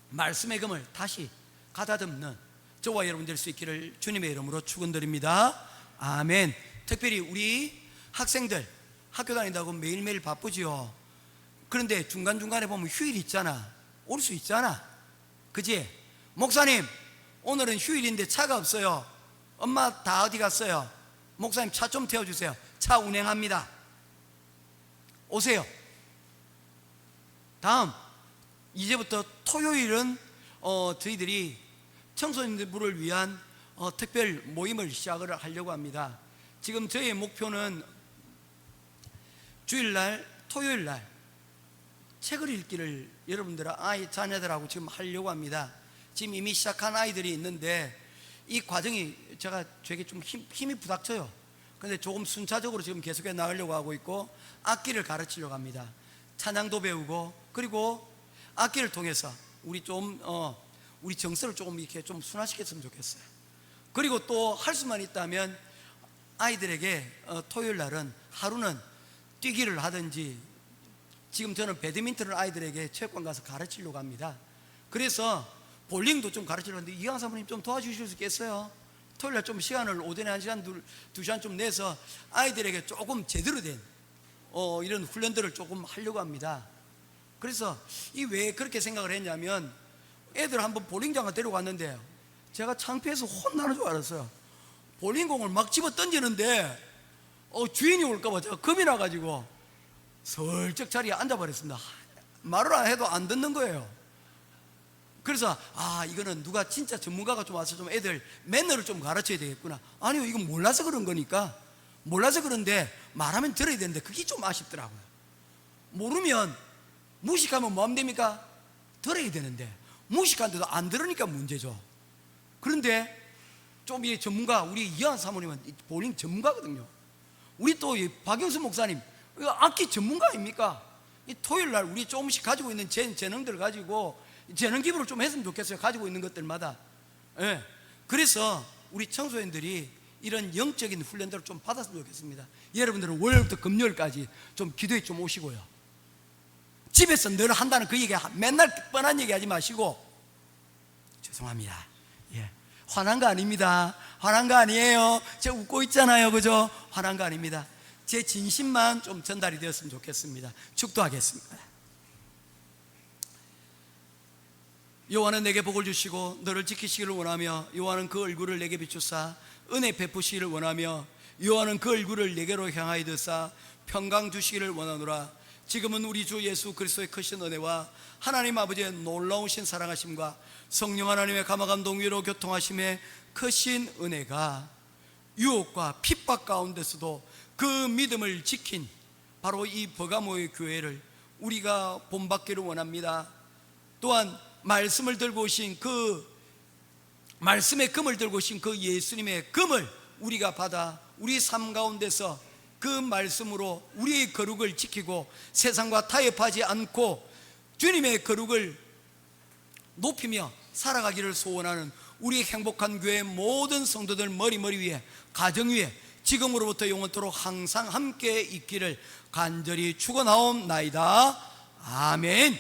말씀의 금을 다시 가다듬는 저와 여러분 될 수 있기를 주님의 이름으로 축원드립니다. 아멘. 특별히 우리 학생들 학교 다닌다고 매일매일 바쁘지요. 그런데 중간중간에 보면 휴일 있잖아. 올 수 있잖아. 그지? 목사님 오늘은 휴일인데 차가 없어요. 엄마 다 어디 갔어요? 목사님 차 좀 태워주세요. 차 운행합니다. 오세요. 다음 이제부터 토요일은 저희들이 청소년들을 위한 특별 모임을 시작을 하려고 합니다. 지금 저희의 목표는 주일날 토요일날 책을 읽기를 여러분들 자녀들하고 지금 하려고 합니다. 지금 이미 시작한 아이들이 있는데 이 과정이 저에게 좀 힘이 부닥쳐요. 그런데 조금 순차적으로 지금 계속해 나가려고 하고 있고 악기를 가르치려고 합니다. 찬양도 배우고, 그리고 악기를 통해서 우리 우리 정서를 조금 이렇게 좀 순화시켰으면 좋겠어요. 그리고 또 할 수만 있다면 아이들에게 토요일 날은 하루는 뛰기를 하든지, 지금 저는 배드민턴을 아이들에게 체육관 가서 가르치려고 합니다. 그래서 볼링도 좀 가르치려고 하는데 이강 사모님 좀 도와주실 수 있겠어요? 토요일 날 좀 시간을 오전에 1시간, 2시간 좀 내서 아이들에게 조금 제대로 된 이런 훈련들을 조금 하려고 합니다. 그래서 왜 그렇게 생각을 했냐면, 애들 한번 볼링장을 데려갔는데 제가 창피해서 혼나는 줄 알았어요. 볼링공을 막 집어 던지는데 주인이 올까봐 제가 겁이 나가지고 슬쩍 자리에 앉아버렸습니다. 말을 안 해도 안 듣는 거예요. 그래서 이거는 누가 진짜 전문가가 좀 와서 좀 애들 매너를 좀 가르쳐야 되겠구나. 아니요, 이건 몰라서 그런 거니까, 몰라서 그런데 말하면 들어야 되는데 그게 좀 아쉽더라고요. 모르면 무식하면 뭐 하면 됩니까? 들어야 되는데 무식한데도 안 들으니까 문제죠. 그런데 좀 이 전문가, 우리 이한 사모님은 볼링 전문가거든요. 우리 또 박영수 목사님 악기 전문가 아닙니까? 이 토요일 날 우리 조금씩 가지고 있는 재능들을 가지고 재능 기부를 좀 했으면 좋겠어요. 가지고 있는 것들마다. 예. 그래서 우리 청소년들이 이런 영적인 훈련들을 좀 받았으면 좋겠습니다. 여러분들은 월요일부터 금요일까지 좀 기도에 좀 오시고요. 집에서 늘 한다는 그 얘기, 맨날 뻔한 얘기 하지 마시고. 죄송합니다. 예. 화난 거 아닙니다. 화난 거 아니에요. 제가 웃고 있잖아요. 그죠? 화난 거 아닙니다. 제 진심만 좀 전달이 되었으면 좋겠습니다. 축도하겠습니다. 여호와는 내게 복을 주시고 너를 지키시기를 원하며, 여호와는 그 얼굴을 내게 비추사 은혜 베푸시기를 원하며, 여호와는 그 얼굴을 내게로 향하여 드사 평강 주시기를 원하노라. 지금은 우리 주 예수 그리스도의 크신 은혜와 하나님 아버지의 놀라우신 사랑하심과 성령 하나님의 감화감동 위로 교통하심의 크신 은혜가 유혹과 핍박 가운데서도 그 믿음을 지킨 바로 이 버가모의 교회를 우리가 본받기를 원합니다. 또한 말씀을 들고 오신 말씀의 금을 들고 오신 그 예수님의 금을 우리가 받아 우리 삶 가운데서 그 말씀으로 우리의 거룩을 지키고 세상과 타협하지 않고 주님의 거룩을 높이며 살아가기를 소원하는 우리 행복한 교회 모든 성도들 머리 위에, 가정 위에 지금으로부터 영원토록 항상 함께 있기를 간절히 축원하옵나이다. 아멘.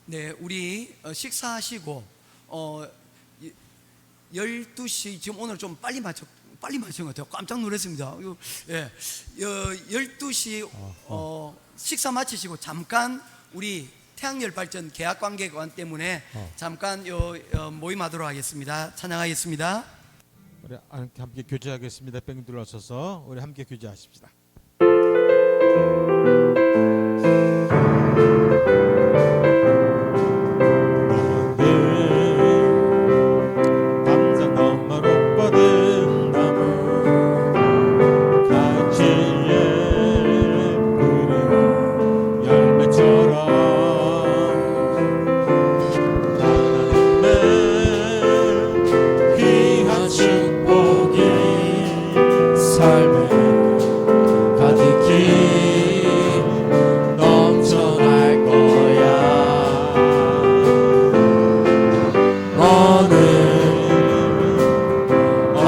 네, 우리 식사하시고 12시, 지금 오늘 좀 빨리 맞춘 것 같아요. 깜짝 놀랐습니다. 예, 12시 식사 마치시고 잠깐 우리 태양열 발전 계약관계관 때문에 잠깐 모임하도록 하겠습니다. 찬양하겠습니다. 우리 함께 교제하겠습니다. 뺑 둘러서서 우리 함께 교제하십시다.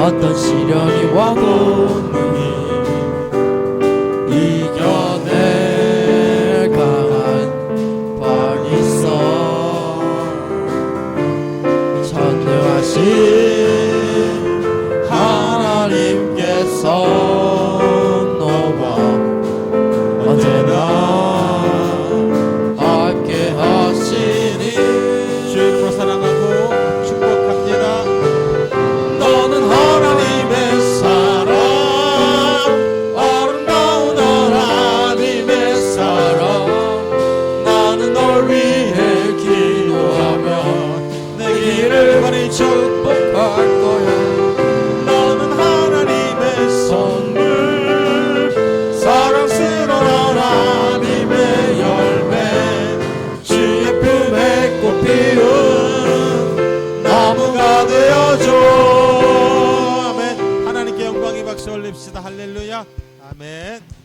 어떤 시련이 와도 이겨낼 강한 발 있어. 전능하신 하나님께서 너와 언제나 함께 하시니 주님으로 사랑하고 축복합니다. 너는 하나님의 사랑, 아름다운 하나님의 사랑. 나는 널 위해 기도하며 내 길을 많이 축복할 거야. 너는 하나님의 선물, 사랑스러운 박수 올립시다. 할렐루야. 아멘.